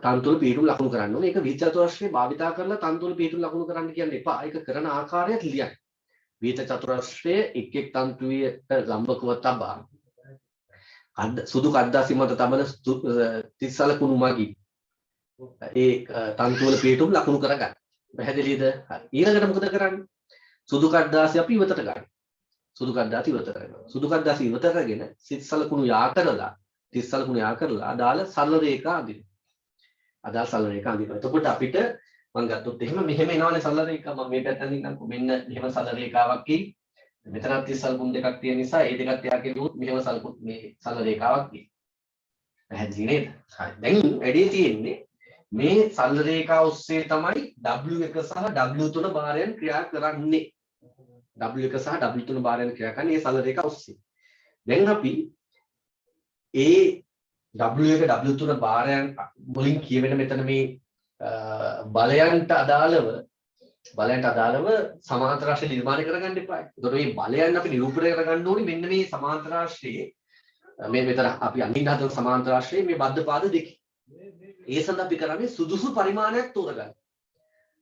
තන්තුවල පිහිටුම් ලකුණු කරන්න ඕනේ. ඒක විවිධ චතුරාශ්‍රය භාවිතා කරලා තන්තුවල පිහිටුම් ලකුණු කරන්න කියන්න එපා. ඒක කරන ආකාරයත් ලියන්න. විවිධ චතුරාශ්‍රය එක් එක් තන්තුවේට ලම්බකව තබා සුදු කඩදාසි මත තබන 30 සලකුණු මගින් ඒ තන්තුවල පිහිටුම් ලකුණු කරගන්න. පැහැදිලිද? හරි. ඊළඟට මොකද කරන්නේ? සුදු කඩදාසි අපි ඉවතට ගන්න. සුදු කඩදාසි ඉවතට ගන්නවා. සුදු කඩදාසි ඉවතට අරගෙන 30 සලකුණු යා කරලා 30 සලකුණු යා කරලා අදාළ සරල රේඛා අඳිනවා. අදාළ සරල රේඛා අඳිනවා. එතකොට අපිට මම ගත්තොත් එහෙම මෙහෙම එනවනේ සරල රේඛා. මම මේ පැත්තෙන් ඉන්නම්කො මෙන්න මෙහෙම සරල රේඛාවක් එයි. මෙතනත් 30 සලකුණු දෙකක් තියෙන නිසා ඒ දෙකත් යා කෙරුවොත් මෙහෙම සලකුණු මේ සරල රේඛාවක් එයි. පැහැදිලි නේද? හරි. දැන් වැඩි තියෙන්නේ මේ සරල රේඛාව ඔස්සේ තමයි W1 සහ W3 භාරයන් ක්‍රියා කරන්නේ. W1 සහ W3 භාරයන් ක්‍රියා කරන්නේ මේ සරල රේඛාව ඔස්සේ. දැන් අපි ඒ W1 W3 භාරයන් වලින් කියවෙන මෙතන මේ බලයන්ට අදාළව සමාන්තර රාශිය නිර්මාණය කරගන්න එපා. ඒතකොට මේ බලයන් අපි නිරූපණය කරගන්න ඕනේ මෙන්න මේ සමාන්තර රාශියේ මේ මෙතන අපි අඳින්න හදන සමාන්තර රාශියේ මේ බද්ධ පාද දෙකේ. ඒ සඳහා අපි කරන්නේ සුදුසු පරිමාණයක් තෝරගන්න.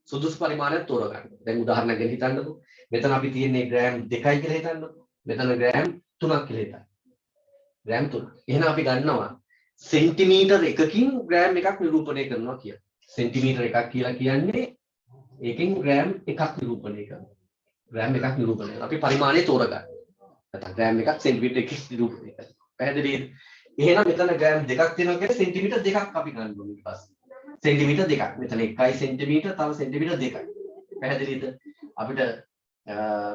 සුදුසු පරිමාණයක් තෝරගන්න. දැන් උදාහරණයක් ගැන හිතන්නකෝ. මෙතන අපි තියෙන්නේ ග්‍රෑම් 2යි කියලා හිතන්නකෝ. මෙතන ග්‍රෑම් 3ක් කියලා හිතන්න. ග්‍රෑම් 3. එහෙනම් අපි ගන්නවා සෙන්ටිමීටර් එකකින් ග්‍රෑම් එකක් නිරූපණය කරනවා කියලා. සෙන්ටිමීටර් එකක් කියලා කියන්නේ ඒකෙන් ග්‍රෑම් එකක් නිරූපණය කරනවා. ග්‍රෑම් එකක් නිරූපණය කරනවා. අපි පරිමාණය තෝරගන්න. නැත්නම් ග්‍රෑම් එකක් සෙන්ටිමීටර එකක් නිරූපණය කරනවා. පැහැදිලිද? එහෙනම් මෙතන ග්‍රෑම් දෙකක් තියෙනවා කියන්නේ සෙන්ටිමීටර දෙකක් අපි ගන්න ඕනේ ඊට පස්සේ. සෙන්ටිමීටර දෙකක්. මෙතන 1යි සෙන්ටිමීටර තව සෙන්ටිමීටර දෙකයි. පැහැදිලිද? අපිට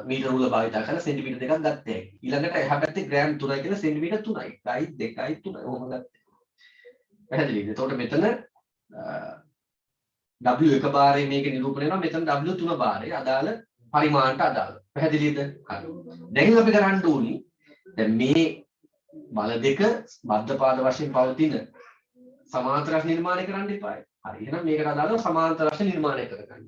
මීටර රූල භාවිත කරලා සෙන්ටිමීටර දෙකක් ගත්තා. ඊළඟට එහා පැත්තේ ග්‍රෑම් 3යි කියලා සෙන්ටිමීටර 3යි. 1යි 2යි 3යි ඔහොම ගත්තා. පැහැදිලිද? එතකොට මෙතන W එක බාරේ මේක නිරූපණය වෙනවා. මෙතන W 3 බාරේ අදාළ පරිමාණයට අදාළ. පැහැදිලිද? හරි. දැන් අපි කරන්න ඕනි දැන් මේ බල දෙක බද්ධ පාද වශයෙන් පවතින සමාන්තර රැස් නිර්මාණය කරන්න එපායි. හරි. එහෙනම් මේකට අදාළව සමාන්තර රැස් නිර්මාණය කරගන්න.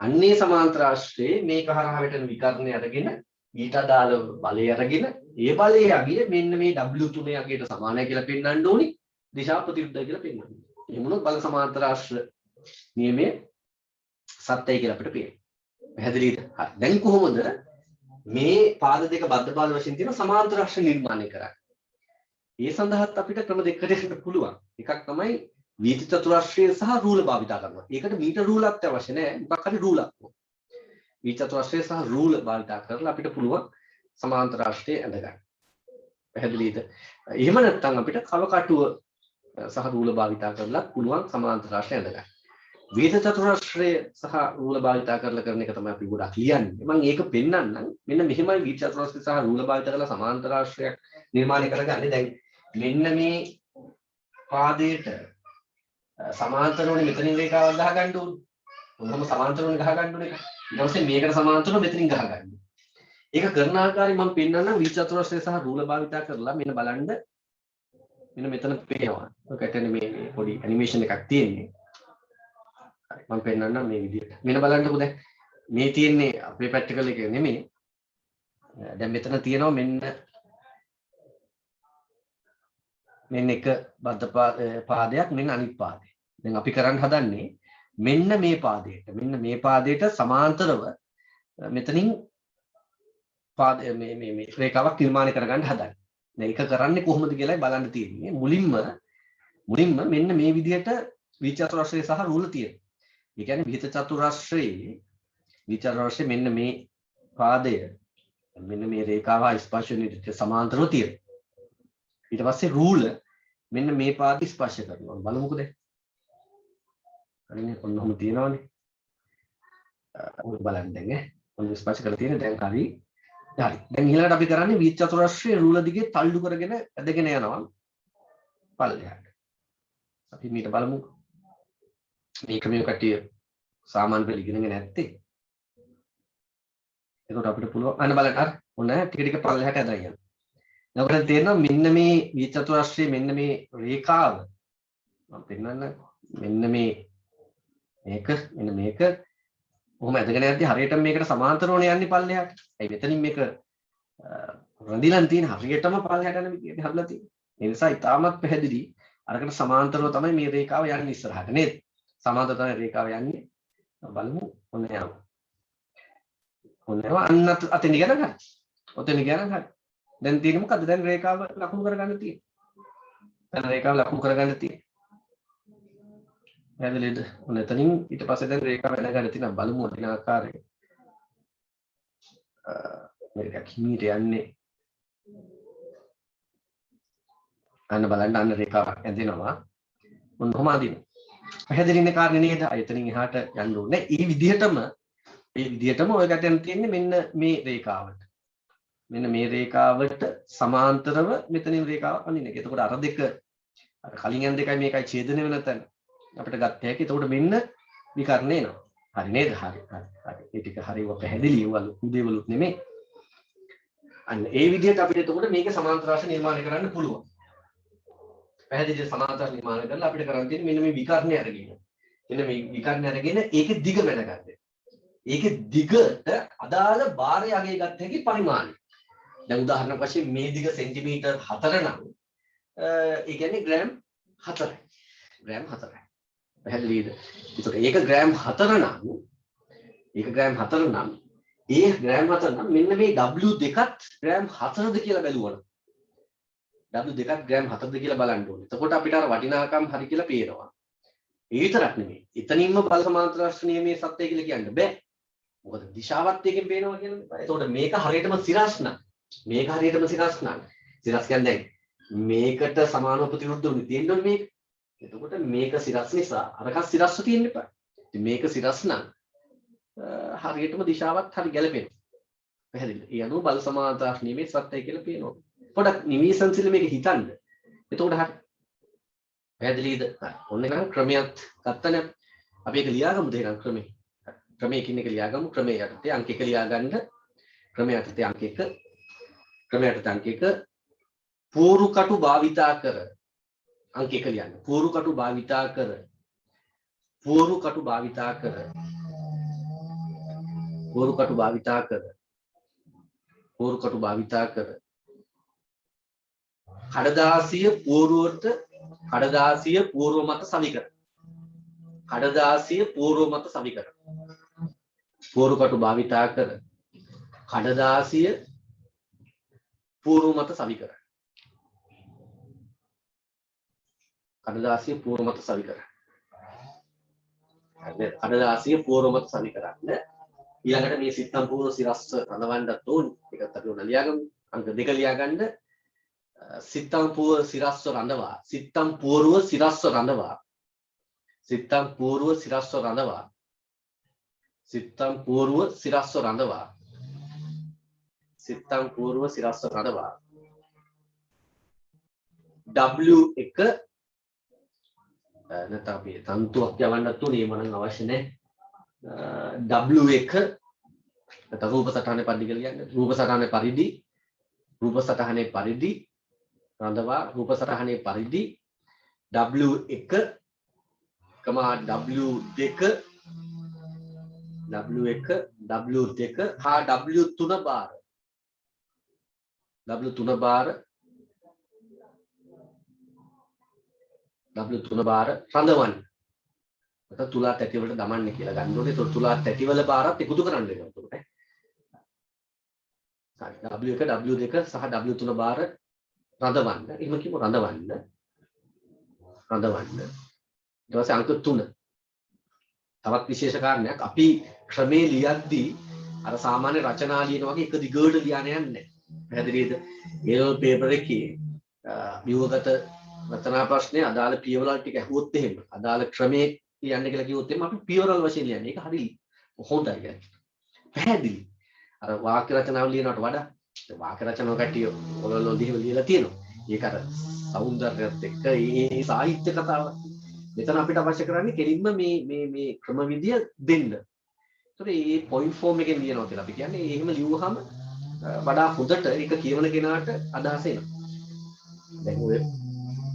අන්නේ සමාන්තර ආශ්‍රයේ මේක හරහා වැටෙන විකර්ණය අරගෙන ඊට අදාළ බලය අරගෙන ඒ බලයේ අගය මෙන්න මේ W3 අගයට සමානයි කියලා පෙන්වන්න ඕනි. දිශා ප්‍රතිවිරුද්ධයි කියලා පෙන්වන්න. එහෙම වුණොත් බල සමාන්තර ආශ්‍රය නියමයේ සත්‍යයි කියලා අපිට පේනවා. පැහැදිලිද? හරි. දැන් කොහොමද මේ පාද දෙක බද්ධ පාද වශයෙන් තියෙන සමාන්තර ආශ්‍රය නිර්මාණය කරන්නේ? ඒ සඳහාත් අපිට ක්‍රම දෙකකට යන්න පුළුවන්. එකක් තමයි වීථි චතුරස්‍රය සහ රූල භාවිතා කරනවා. ඒකට මීටර රූලක් අවශ්‍ය නැහැ. මොකක් හරි රූලක්. වීථි චතුරස්‍රය සහ රූල භාවිතා කරලා අපිට පුළුවන් සමාන්තර ආශ්‍රය ඇඳ ගන්න. පැහැදිලිද? එහෙම නැත්නම් අපිට කවකටුව සහ රූල භාවිතා කරලා පුළුවන් සමාන්තර ආශ්‍රය ඇඳ ගන්න. වීථි චතුරස්‍රය සහ රූල භාවිතා කරලා කරන එක තමයි අපි ගොඩක් ලියන්නේ. මම ඒක පෙන්නන්නම්. මෙන්න මෙහෙමයි වීථි චතුරස්‍රය සහ රූල භාවිතා කරලා සමාන්තර ආශ්‍රයක් නිර්මාණය කරගන්නේ. දැන් මෙන්න මේ පාදයට සමාන්තරෝනේ මෙතනින් රේඛාවක් ගහ ගන්න ඕනේ. මොනවාම සමාන්තරෝනේ ගහ ගන්න ඕනේ. ඊට පස්සේ මේකට සමාන්තරව මෙතනින් ගහ ගන්න. ඒක කරන ආකාරය මම පෙන්නන්නම් වීථි චතුරස්‍රය සහ රූල භාවිතා කරලා මෙන්න බලන්න. මෙන්න මෙතන පේනවා. ඔකට මේ පොඩි ඇනිමේෂන් එකක් තියෙන්නේ. හරි මම පෙන්නන්නම් මේ විදිහට. මෙන්න බලන්නකෝ දැන් මේ තියෙන්නේ අපේ ප්‍රැක්ටිකල් එක නෙමෙයි. දැන් මෙතන තියෙනවා මෙන්න එක බද්ධ පාදයක් මෙන්න අනිත් පාදේ. දැන් අපි කරන්න හදන්නේ මෙන්න මේ පාදයට සමාන්තරව මෙතනින් පාද මේ රේඛාවක් නිර්මාණය කරගන්න හදන්නේ. දැන් ඒක කරන්නේ කොහොමද කියලායි බලන්න තියෙන්නේ. මුලින්ම මෙන්න මේ විදිහට වීථි චතුරස්‍රය සහ රූල තියෙනවා. ඒ කියන්නේ වීථි චතුරස්‍රයේ මෙන්න මේ පාදය මෙන්න මේ රේඛාව ස්පර්ශ වෙන සමාන්තරව තියෙනවා. ඊට පස්සේ රූල මෙන්න මේ පාද ස්පර්ශ කරනවා. බලමුකෝ දැන්. හරිනේ ඔන්නෝම තියෙනවානේ. ඔන්න බලන්න දැන් ඔන්න ස්පර්ශ කරලා තියෙන දැන් හරි. හරි. දැන් ඊළඟට අපි කරන්නේ වීථි චතුරස්‍රයේ රූල දිගේ තල්ලු කරගෙන ඇදගෙන යනවා පල්ලෙහාට. අපි මේක බලමුකෝ. මේක මේ කටිය සාමාන්‍ය පෙළ ඉගෙනගෙන නැත්තේ. එතකොට අපිට පුළුවන් අන්න බලන්න හරි. ඔන්න ටික ටික පල්ලෙහාට ඇදලා යනවා. එතකොට තේරෙනවා මෙන්න මේ වීථි චතුරස්‍රයේ මෙන්න මේ රේඛාව මම පෙන්නන්න මෙන්න මේක කොහොම ඇදගෙන යද්දි හරියටම මේකට සමාන්තරවනේ යන්නේ පල්ලෙහාට. ඒ මෙතනින් මේක රඳිලන් තියෙන හරියටම පල්ලෙහාට යන විදිහට හදලා තියෙනවා. ඒ නිසා ඉතාමත් පැහැදිලි අරකට සමාන්තරව තමයි මේ රේඛාව යන්නේ ඉස්සරහට නේද? සමාන්තර තමයි රේඛාව යන්නේ. බලමු ඔන්න යනවා. ඔන්න යනවා අන්න අතෙන් ගියා නම් හරි. ඔතෙන් ගියා නම් හරි. දැන් තියෙන්නේ මොකද්ද? දැන් රේඛාව ලකුණු කරගන්න තියෙන්නේ. දැන් රේඛාව ලකුණු කරගන්න තියෙන්නේ. පැහැදිලිද? ඔන්න එතනින් ඊට පස්සේ දැන් රේඛාව වැඩ ගන්න තියෙනවා. බලමු අදින ආකාරය. මේක කිමීට යන්නේ. අන්න බලන්න අන්න රේඛාවක් ඇදෙනවා. මොන කොහොම අදිනවා. පැහැදිලිනේ කාරණේ නේද? එතනින් එහාට යන්න ඕනේ. මේ විදිහටම ඔය ගැටෙන් තියෙන්නේ මෙන්න මේ රේඛාවට. මෙන්න මේ රේඛාවට සමාන්තරව මෙතනින් රේඛාවක් අඳින එක. එතකොට අර දෙක අර කලින් යන දෙකයි මේකයි ඡේදනය වෙන තැන අපිට ගත්ත හැකි. එතකොට මෙන්න විකර්ණය එනවා. හරි නේද? හරි. ඒ ටික හරියව පැහැදිලි උදේවලුත් නෙමෙයි. අන්න ඒ විදිහට අපිට එතකොට මේකේ සමාන්තර රාශි නිර්මාණය කරන්න පුළුවන්. පැහැදිලි සමාන්තර නිර්මාණය කරලා අපිට කරන්න තියෙන්නේ මෙන්න මේ විකර්ණය අරගෙන. මෙන්න මේ විකර්ණය අරගෙන ඒකේ දිග වැඩ ගන්න. ඒකේ දිගට අදාළ භාරය අගේ ගත්ත හැකි පරිමාණය. දැන් උදාහරණයක් වශයෙන් මේ දිග සෙන්ටිමීටර් 4 නම් ඒ කියන්නේ ග්‍රෑම් 4යි. ග්‍රෑම් 4යි. පැහැදිලිද? ඒතකොට ඒක ග්‍රෑම් 4 නම් ඒ ග්‍රෑම් 4 නම් මෙන්න මේ W2ත් ග්‍රෑම් 4ද කියලා බැලුවනම් W2ත් ග්‍රෑම් 4ද කියලා බලන්න ඕනේ. එතකොට අපිට අර වටිනාකම් හරි කියලා පේනවා. ඒ විතරක් නෙමෙයි. එතනින්ම බල සමාන්තර රාශි නියමයේ සත්‍යය කියලා කියන්න බෑ. මොකද දිශාවත් එකෙන් පේනවා කියන්නේ. එතකොට මේක හරියටම සිරස් නම්. මේක හරියටම සිරස් නම්. සිරස් කියන්නේ දැන් මේකට සමානව ප්‍රතිවිරුද්ධ වෙන්නේ තියෙන්නේ මේක. එතකොට මේක සිරස් නිසා අරක සිරස්ව තියෙන්න එපා. ඉතින් මේක සිරස් නම් හරියටම දිශාවත් හරි ගැලපෙනවා. පැහැදිලිද? ඒ අනුව බල සමාන්තර රාශි නියමයේ සත්‍යය කියලා පේනවා. පොඩක් නිවිසන්සිල මේක හිතන්න. එතකොට හරි. පැහැදිලිද? හරි. ඔන්න නම් ක්‍රමයක් ගත්තනේ. අපි ඒක ලියාගමු දෙයක් ක්‍රමේ. ක්‍රමයකින් එක ලියාගමු. ක්‍රමයේ යටතේ අංක 1 ලියාගන්න. ක්‍රමයේ යටතේ අංක 1. ක්‍රමයේ යටතේ අංක 1. පූර්ව කටු භාවිතා කර අංක 1 ලියන්න. පූර්ව කටු භාවිතා කර. පූර්ව කටු භාවිතා කර. පූර්ව කටු භාවිතා කර. පූර්ව කටු භාවිතා කර. කඩදාසිය පූර්වට කඩදාසිය පූර්ව මත සවි කර. කඩදාසිය පූර්ව මත සවි කර. පූර්ව කටු භාවිතා කර. කඩදාසිය පූර්ව මත සවි කර. කඩදාසිය පූර්ව මත සවි කර. කඩදාසිය පූර්ව මත සවි කරන්න. ඊළඟට මේ සිත්තම් පූර්ව සිරස්ස රඳවන්නත් ඕනේ. ඒකත් අපි උන ලියාගමු. අංක 2 ලියාගන්න. සිත්තම් පූර්ව සිරස්ව රඳවා. සිත්තම් පූර්ව සිරස්ව රඳවා. සිත්තම් පූර්ව සිරස්ව රඳවා. සිත්තම් පූර්ව සිරස්ව රඳවා. සිත්තම් පූර්ව සිරස්ව රඳවා. W1 නැත්නම් අපි තන්තුවක් යවන්නත් උනේ මනම් අවශ්‍ය නැහැ. W1 නැත්නම් රූප සටහනේ පරිදි කියලා කියන්නේ. රූප සටහනේ පරිදි රඳවා රූප සටහනේ පරිදි W1 W2 හා W3 බාර W3 බාර රඳවන්න. නැත්නම් තුලා තැටි වලට දමන්නේ කියලා ගන්න ඕනේ. ඒතකොට තුලා තැටි වල බාරත් එකතු කරන්න වෙනවා. එතකොට හරි. W1 W2 සහ W3 බාර රඳවන්න. එහෙම කියමු රඳවන්න. ඊට පස්සේ අංක 3. තවත් විශේෂ කාරණයක් අපි ක්‍රමේ ලියද්දී අර සාමාන්‍ය රචනා ලියන වගේ එක දිගට ලියන්න යන්නේ නැහැ. පැහැදිලිද? ඒ පේපර් එකේ විවගත රචනා ප්‍රශ්නේ අදාළ පියවරල් ටික ඇහුවොත් එහෙම අදාළ ක්‍රමේ ලියන්න කියලා කිව්වොත් එහෙම අපි පියවරල් වශයෙන් ලියන්නේ. ඒක හරි හොඳයි يعني. පැහැදිලි. අර වාක්‍ය රචනාව ලියනවට වඩා වාක්‍ය රචනාව කට්ටිය ඔයගොල්ලෝ ලියලා තියෙනවා. ඒක අර සෞන්දර්යයත් එක්ක ඒ සාහිත්‍ය කතාව. මෙතන අපිට අවශ්‍ය කරන්නේ කෙලින්ම මේ ක්‍රමවිදිය දෙන්න. ඒතකොට මේ පොයින්ට් ෆෝම් එකෙන් ලියනවා කියලා අපි කියන්නේ. එහෙම ලියුවහම වඩා හොඳට ඒක කියවන කෙනාට අදහස එනවා. දැන් ඔය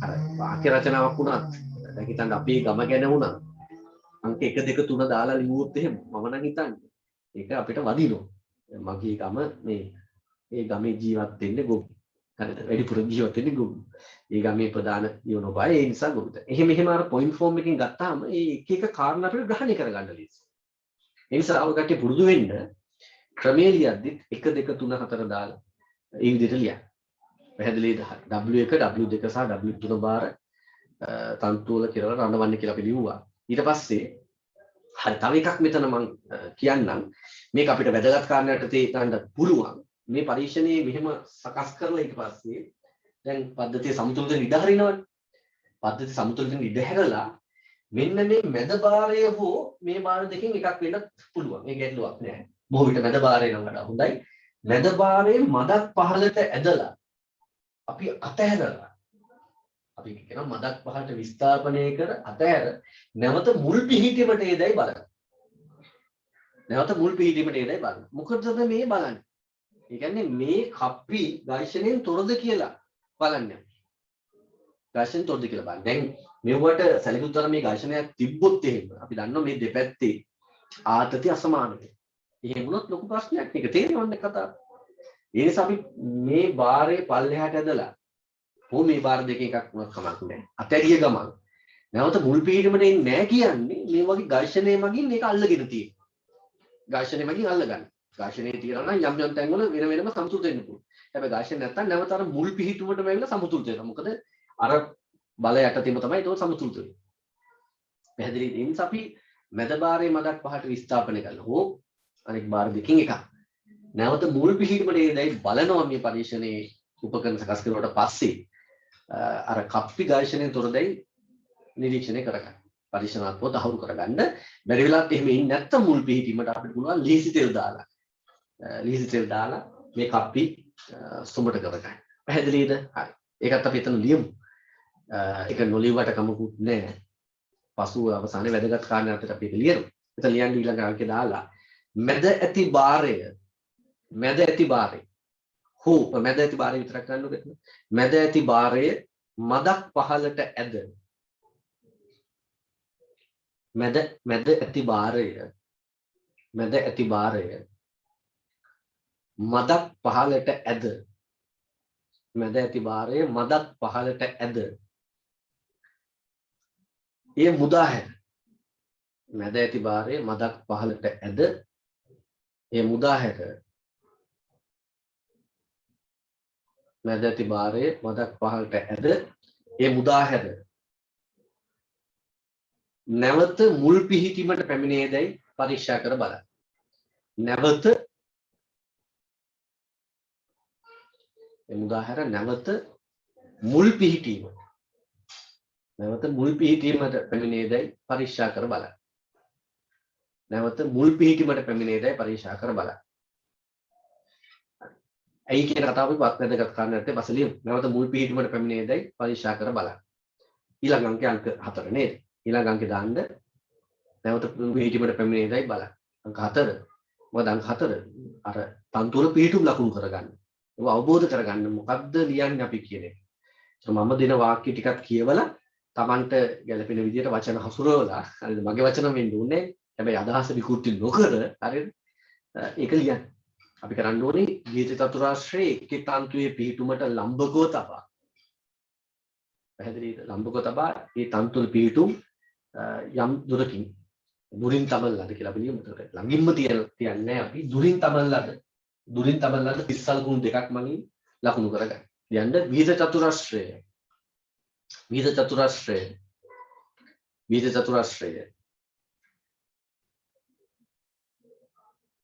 අර වාක්‍ය රචනාවක් වුණත් දැන් හිතන්න අපි ගම ගැන වුණා. අංක 1 2 3 දාලා ලියුවොත් එහෙම මම නම් හිතන්නේ ඒක අපිට වදිනවා. මගේ ගම ඒ ගමේ ජීවත් වෙන්නේ ගොව්. හරිද? වැඩිපුර ජීවත් වෙන්නේ ගොව්. ඒ ගමේ ප්‍රධාන යෝනෝබය ඒ නිසා ගොව්ද. එහෙම අර පොයින්ට් ෆෝම් එකකින් ගත්තාම ඒ එක කාරණා අපිට ග්‍රහණය කරගන්න ලීසි. ඒ නිසා අවු කට්ටිය පුරුදු වෙන්න ක්‍රමයේ ලියද්දිත් 1 2 3 4 දාලා ඒ විදිහට ලියන්න. පැහැදිලිද? W1 W2 සහ W3 බාර තන්තු වල කියලා රඳවන්න කියලා අපි ලිව්වා. ඊට පස්සේ හරි තව එකක් මෙතන මම කියන්නම්. මේක අපිට වැදගත් කාරණයක් තේ ගන්න පුළුවන්. මේ පරීක්ෂණයේ මෙහෙම සකස් කරලා ඊට පස්සේ දැන් පද්ධතිය සමතුලිත ඉඩ හරිනවනේ. පද්ධතිය සමතුලිත ඉඩ හැරලා මෙන්න මේ මැද බාරය හෝ මේ බාර දෙකෙන් එකක් වෙන්නත් පුළුවන්. ඒ ගැටලුවක් නෑ. බොහෝ විට මැද බාරය නම් වඩා හොඳයි. මැද බාරයේ මදක් පහළට ඇදලා අපි අතහැරලා අපි කියනවා මදක් පහළට විස්ථාපනය කර අතහැර නැවත මුල් පිහිටීමට ඒදයි බලන්න. නැවත මුල් පිහිටීමට ඒදයි බලන්න. මොකටද මේ බලන්නේ? ඒ කියන්නේ මේ කප්පි ඝර්ෂණයෙන් තොරද කියලා බලන්න. ඝර්ෂණයෙන් තොරද කියලා බලන්න. දැන් මෙවට සැලකුත්තර මේ ඝර්ෂණයක් තිබ්බොත් එහෙම අපි දන්නවා මේ දෙපැත්තේ ආතති අසමාන වෙනවා. එහෙම වුණොත් ලොකු ප්‍රශ්නයක්. මේක තේරෙන්නේ කතාව. ඒ නිසා අපි මේ බාරේ පල්ලෙහාට ඇදලා මේ බාර දෙකෙන් එකක් වුණත් කමක් නැහැ. අතැරිය ගමන් නැවත මුල් පිහිටීමට එන්නේ නැහැ කියන්නේ මේ වගේ ඝර්ෂණය මගින් මේක අල්ලගෙන තියෙනවා. ඝර්ෂණය මගින් අල්ලගන්න. ඝර්ෂණයේ තියනවා නම් යම් තැන්වල වෙනම සමතුලිත වෙන්න පුළුවන්. හැබැයි ඝර්ෂණ නැත්තම් නැවත අර මුල් පිහිටුමටම ඇවිල්ලා සමතුලිත වෙනවා. මොකද අර බල යටතේම තමයි ඒක සමතුලිත වෙන්නේ. පැහැදිලි දෙයින් අපි මැද බාරයේ මදක් පහට විස්ථාපනය කරලා හෝ අනෙක් බාර දෙකකින් එකක් නැවත මුල් පිහිටීමට ඒදයි බලනවා මේ පරීක්ෂණයේ උපකරණ සකස් කරුවට පස්සේ අර කප්පි ඝර්ෂණයෙන් තොරදයි නිරීක්ෂණය කරගන්න. පරීක්ෂණාත්මකව තහවුරු කරගන්න. බැරි වෙලාවත් එහෙම ඉන්නේ නැත්තම් මුල් පිහිටීමට අපිට පුළුවන් ලීසි තෙල් දාලා මේ කප්පි සුඹට කරගන්න. පැහැදිලිද? හරි. ඒකත් අපි එතන ලියමු. ඒක නොලියුවට කමකුත් නැහැ. පසුව අවසානයේ වැදගත් කාරණාවට අපි ඒක ලියනවා. එතන ලියන්න ඊළඟ අංකේ දාලා මැද ඇති බාරය හෝ මැද ඇති බාරය විතරක් ගන්නකො. මැද ඇති බාරය මදක් පහලට ඇද මැද ඇති බාරය මදක් පහලට ඇද මැද ඇති බාරය මදක් පහලට ඇද ඒ මුදා හැර මැද ඇති බාරය මදක් පහලට ඇද ඒ මුදා හැර මැද ඇති බාරය මදක් පහලට ඇද ඒ මුදා හැර නැවත මුල් පිහිටීමට පැමිණේදයි පරීක්ෂා කර බලන්න. නැවත ඒ මුදා හැර නැවත මුල් පිහිටීමට පැමිණේදයි පරීක්ෂා කර බලන්න. නැවත මුල් පිහිටීමට පැමිණේදයි පරීක්ෂා කර බලන්න. ඇයි කියන කතාව අපි වැදගත් කාරණාවට බසලියමු. නැවත මුල් පිහිටීමට පැමිණේදයි පරීක්ෂා කර බලන්න. ඊළඟ අංකය අංක 4 නේද? ඊළඟ අංකේ දාන්න නැවත මුල් පිහිටීමට පැමිණේදයි බලන්න. අංක 4. මොකද අංක 4 අර තන්තුවල පිහිටුම් ලකුණු කරගන්න. ඒක අවබෝධ කරගන්න මොකද්ද ලියන්නේ අපි කියන එක. මම දෙන වාක්‍ය ටිකක් කියවලා Tamanට ගැළපෙන විදිහට වචන හසුරවලා හරිද මගේ වචන වෙන්න ඕනේ. හැබැයි අදහස විකෘති නොකර හරිද? ඒක ලියන්න. අපි කරන්න ඕනේ ගීත චතුරාශ්‍රයේ එක් තන්තුවේ පිහිටුමට ලම්බකව තබා. පැහැදිලිද? ලම්බකව තබා මේ තන්තුවල පිහිටුම් යම් දුරකින් දුරින් තබන ලද කියලා අපි ලියමු. ළඟින්ම තියන්නේ අපි දුරින් තබන ලද තිස්සල් ගුණ දෙකක් මගින් ලකුණු කරගන්න. ලියන්න ගීත චතුරාශ්‍රය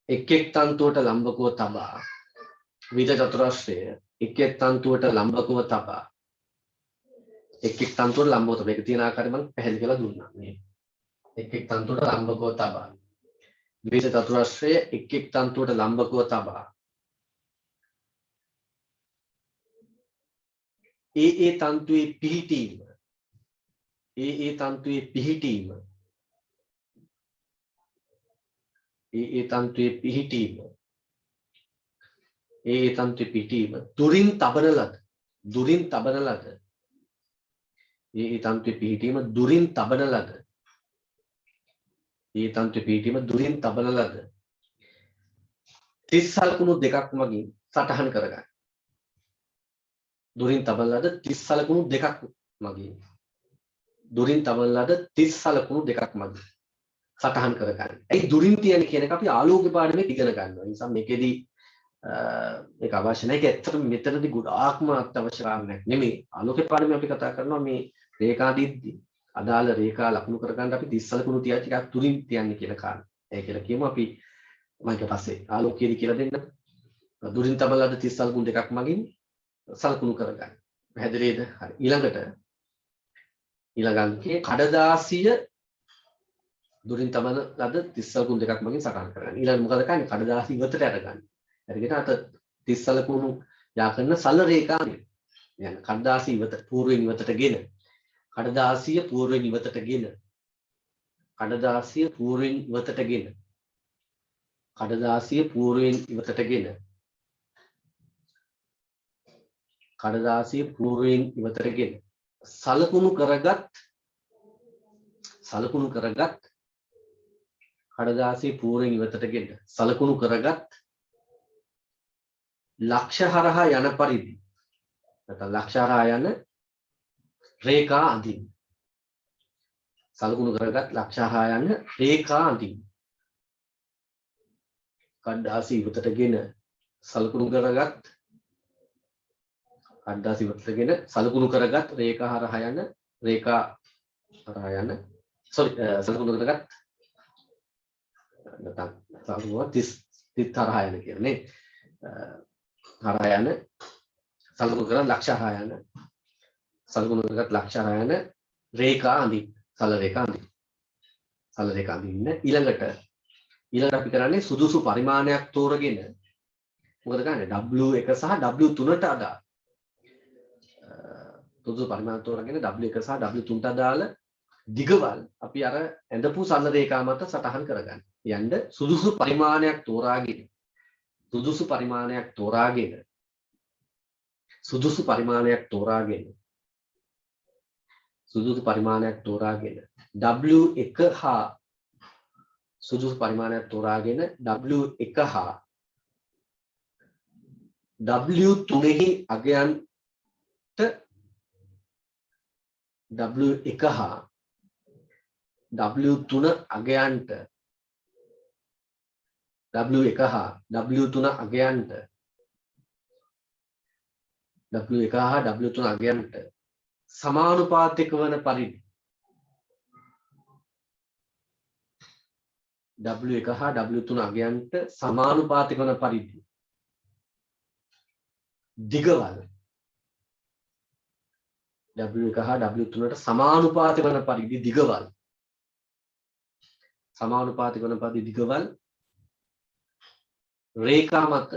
එක් තන්තුවට ලම්බකව තබා විවිධ චතුරාශ්‍රය එක් තන්තුවට ලම්බකව තබා එක් තන්තුවට ලම්බකව තබා ඒක තියෙන ආකාරය මම පැහැදිලි කරලා දුන්නා මේ එක් තන්තුවට ලම්බකව තබා විවිධ චතුරාශ්‍රය එක් තන්තුවට ලම්බකව තබා ඒ තන්තුවේ පිහිටීම දුරින් තබන ලද තිස්සල් කුණු දෙකක් මගින් සටහන් කරගන්න. දුරින් තබන ලද තිස්සල් කුණු දෙකක් මගින් සටහන් කරගන්න. ඒ දුරින් තියන කියන එක අපි ආලෝක පාඩමේ ඉගෙන ගන්නවා. ඒ නිසා මේකෙදි මේක අවශ්‍ය නැහැ. ඒක ඇත්තටම මෙතනදී ගොඩාක්ම අත්‍යවශ්‍ය කාරණයක් නෙමෙයි. ආලෝක පාඩමේ අපි කතා කරනවා මේ රේඛා දිද්දි අදාළ රේඛා ලකුණු කරගන්න අපි තිස්සල කුණු තියා ටිකක් දුරින් තියන්නේ කියලා කාරණා. ඒ කියලා කියමු අපි මම ඊට පස්සේ ආලෝකයේදී කියලා දෙන්න. දුරින් තබන ලද තිස්සල් කුණු දෙකක් මගින් සලකුණු කරගන්න. පැහැදිලිද? හරි. ඊළඟ අංකයේ කඩදාසිය දුරින් තබන ලද තිස්සල් කුණු දෙකක් මගින් සටහන් කරගන්න. ඊළඟ මොකද කරන්නේ? කඩදාසිය ඉවතට අරගන්න. හරියට අත තිස්සල් කුණු යා කරන සල රේඛාව. يعني කඩදාසිය ඉවත පූර්වයෙන් ඉවතට ගෙන. කඩදාසිය පූර්වයෙන් ඉවතට ගෙන. සලකුණු කරගත් ලක්ෂ හරහා යන පරිදි නැත්නම් ලක්ෂ හරහා යන රේඛා අඳින්න. සලකුණු කරගත් ලක්ෂ හරහා යන රේඛා අඳින්න. කඩදාසි ඉවතටගෙන සලකුණු කරගත් රේඛා හරහා යන sorry සලකුණුකරගත් නැත්නම් සලකුණුව 30 තරහා යන කියලා නේ. හරහා යන සලකුණු කරන් ලක්ෂ හරහා යන සලකුණු කරගත් ලක්ෂ හරහා යන රේඛා අඳින්න. සල රේඛා අඳින්න. සල රේඛා අඳින්න ඊළඟට අපි කරන්නේ සුදුසු පරිමාණයක් තෝරගෙන මොකද කරන්නේ W1 සහ W3ට අදාළ සුදුසු පරිමාණ තෝරගෙන W1 සහ W3ට අදාළ දිගවල් අපි අර ඇඳපු සල රේඛා මත සටහන් කරගන්න. යන්න සුදුසු පරිමාණයක් තෝරාගෙන W1 හා සුදුසු පරිමාණයක් තෝරාගෙන W1 හා W3 අගයන්ට W1 හා W3 අගයන්ට W1 හා W3 අගයන්ට W1 හා W3 අගයන්ට සමානුපාතික වන පරිදි W1 හා W3 අගයන්ට සමානුපාතික වන පරිදි දිගවල් W1 හා W3ට සමානුපාතික වන පරිදි දිගවල් රේඛා මත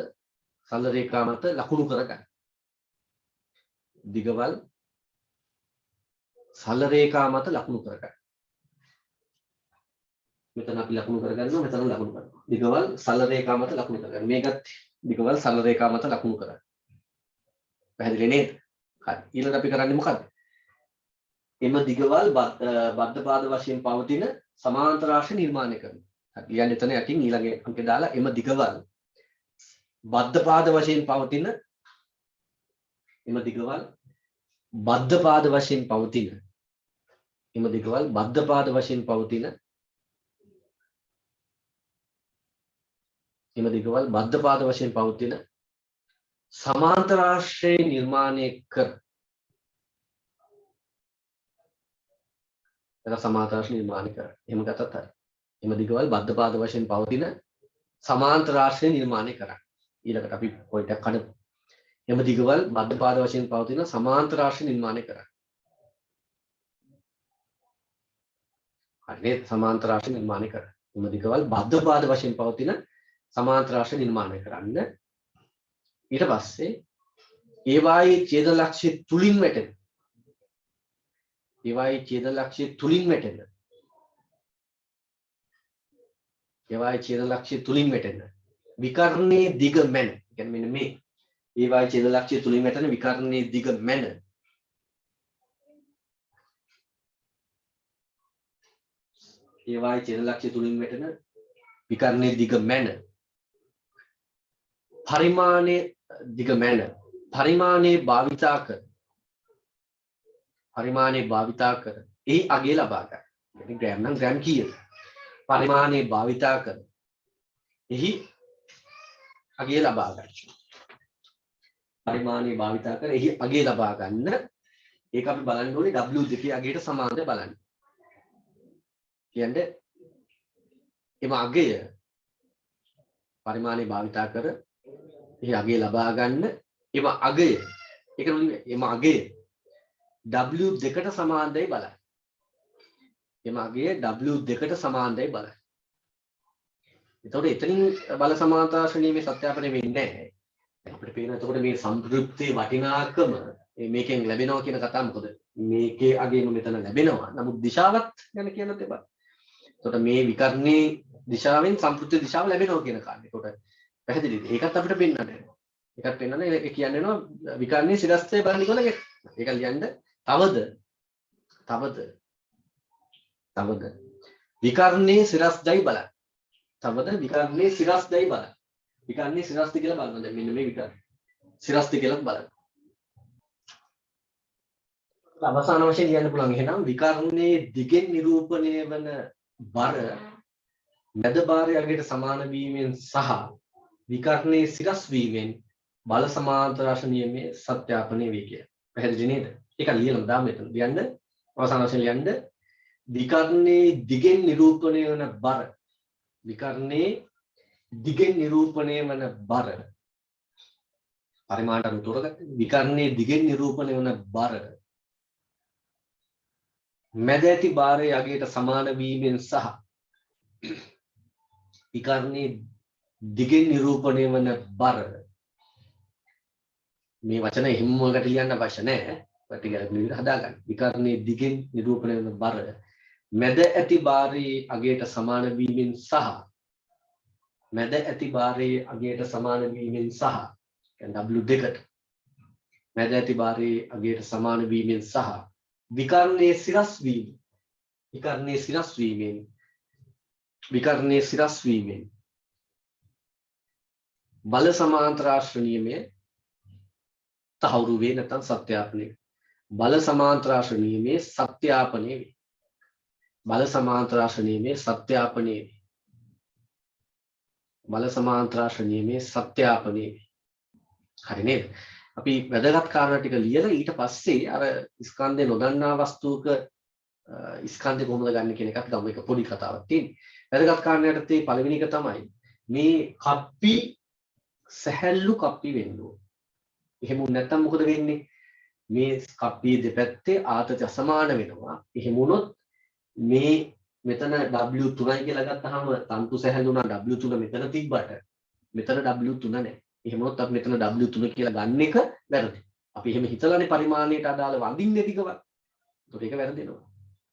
සල රේඛා මත ලකුණු කරගන්න. දිගවල් සල රේඛා මත ලකුණු කරගන්න. මෙතන අපි ලකුණු කරගන්නවා මෙතන ලකුණු කරනවා. දිගවල් සල රේඛා මත ලකුණු කරගන්න. මේකත් දිගවල් සල රේඛා මත ලකුණු කරගන්න. පැහැදිලි නේද? හරි. ඊළඟ අපි කරන්නේ මොකද්ද? එම දිගවල් බද්ධ පාද වශයෙන් පවතින සමාන්තර රාශි නිර්මාණය කරනවා. හරි. ලියන්න එතන යටින් ඊළඟ අංකේ දාලා එම දිගවල් බද්ධ පාද වශයෙන් පවතින බද්ධ පාද වශයෙන් පවතින සමාන්තර රාශි නිර්මාණය කර සමාන්තර රාශි නිර්මාණය කර එහෙම ගත්තත් හරි. එම දිගවල් බද්ධ පාද වශයෙන් පවතින සමාන්තර රාශි නිර්මාණය කරා. ඊළඟට අපි පොයින්ට් එකක් හදමු. එම දිගවල් බද්ධ පාද වශයෙන් පවතින සමාන්තර රාශි නිර්මාණය කරා. හරිනේ සමාන්තර රාශි නිර්මාණය කරා. එම දිගවල් බද්ධ පාද වශයෙන් පවතින සමාන්තර රාශි නිර්මාණය කරන්න. ඊට පස්සේ ඒවායේ ඡේද ලක්ෂ්‍ය තුලින් වැටෙන විකර්ණයේ දිග මැන. කියන්නේ මෙන්න මේ ඒවායේ ඡේද ලක්ෂ්‍ය තුලින් වැටෙන විකර්ණයේ දිග මැන පරිමාණයේ භාවිතා කර එහි අගය ලබා ගන්න. ඉතින් ග්‍රෑම් නම් ග්‍රෑම් කීයද? පරිමාණයේ භාවිතා කර එහි අගය ලබා ගන්න. ඒක අපි බලන්න ඕනේ W2 අගයට සමානද බලන්න. කියන්නේ එම අගය පරිමාණයේ භාවිතා කර එහි අගය ලබා ගන්න. එම අගය W2ට සමානයි බලන්න. එතකොට එතනින් බල සමාන්තරාශ්‍රණීය සත්‍යාපනය වෙන්නේ නැහැ. අපිට පේන එතකොට මේ සම්ප්‍රයුක්තයේ වටිනාකම මේකෙන් ලැබෙනවා කියන කතාව මොකද? මේකේ අගයම මෙතන ලැබෙනවා. නමුත් දිශාවත් ගැන කියන්න තිබා. එතකොට මේ විකර්ණයේ දිශාවෙන් සම්ප්‍රයුක්ත දිශාව ලැබෙනවා කියන කාරණේ. එතකොට පැහැදිලිද? ඒකත් අපිට පෙන්වන්න. ඒකත් පෙන්වන්න ඒ කියන්නේ නෝ විකර්ණයේ සිරස්තය බලන්න කියලා එක. ඒක ලියන්න තවද විකර්ණයේ සිරස්දයි බලන්න. විකර්ණයේ සිරස්ද කියලා බලන්න. දැන් මෙන්න මේ විකර්ණ සිරස්ද කියලා බලන්න. අවසාන වශයෙන් කියන්න පුළුවන් එහෙනම් විකර්ණයේ දිගෙන් නිරූපණය වන බර මැද බාරය අගයට සමාන වීමෙන් සහ විකර්ණයේ සිරස් වීමෙන් බල සමාන්තර රාශි නියමයේ සත්‍යාපනය වේ කිය. පැහැදිලි නේද? ඒක ලියලා දාන්න මෙතන. ලියන්න අවසාන වශයෙන් ලියන්න විකර්ණයේ දිගෙන් නිරූපණය වන බර විකර්ණයේ දිගෙන් නිරූපණය වන බර පරිමාණ අනුව තෝරගත්ත විකර්ණයේ දිගෙන් නිරූපණය වන බර මැද ඇති භාරයේ අගයට සමාන වීමෙන් සහ විකර්ණයේ දිගෙන් නිරූපණය වන බර මේ වචන හිම්ම වලට ලියන්න අවශ්‍ය නැහැ. ටික ගැළපෙන හදාගන්න. විකර්ණයේ දිගෙන් නිරූපණය වන බර මැද ඇති භාරයේ අගයට සමාන වීමෙන් සහ මැද ඇති භාරයේ අගයට සමාන වීමෙන් සහ කියන්නේ W2කට මැද ඇති භාරයේ අගයට සමාන වීමෙන් සහ විකර්ණයේ සිරස් වීම විකර්ණයේ සිරස් වීමෙන් බල සමාන්තරාශ්‍ර නියමයේ තහවුරු වේ නැත්නම් සත්‍යාපනය බල සමාන්තරාශ්‍ර නියමයේ සත්‍යාපනය වේ බල සමාන්තරාශ්‍ර නියමයේ සත්‍යාපනය වේ බල සමාන්තරාශ්‍ර නියමයේ සත්‍යාපනය වේ හරි නේද අපි වැදගත් කාරණා ටික ලියලා ඊට පස්සේ අර ස්කන්ධේ නොදන්නා වස්තුවක ස්කන්ධේ කොහොමද ගන්න කියන එක අපි ගමු. එක පොඩි කතාවක් තියෙනවා. වැදගත් කාරණාවට තේ පළවෙනි එක තමයි මේ කප්පි සැහැල්ලු කප්පි වෙන්න ඕන. එහෙම නැත්නම් මොකද වෙන්නේ? මේ කප්පි දෙපැත්තේ ආතති අසමාන වෙනවා. එහෙම වුණොත් මේ මෙතන W3යි කියලා ගත්තාම තන්තු සැහැල්ලු වුණා W3 මෙතන තිබ්බට මෙතන W3 නැහැ. එහෙම වුණොත් අපි මෙතන W3 කියලා ගන්න එක වැරදි. අපි එහෙම හිතලානේ පරිමාණයට අදාළව අඳින්නේ ටිකවත්. ඒකට ඒක වැරදිනවා.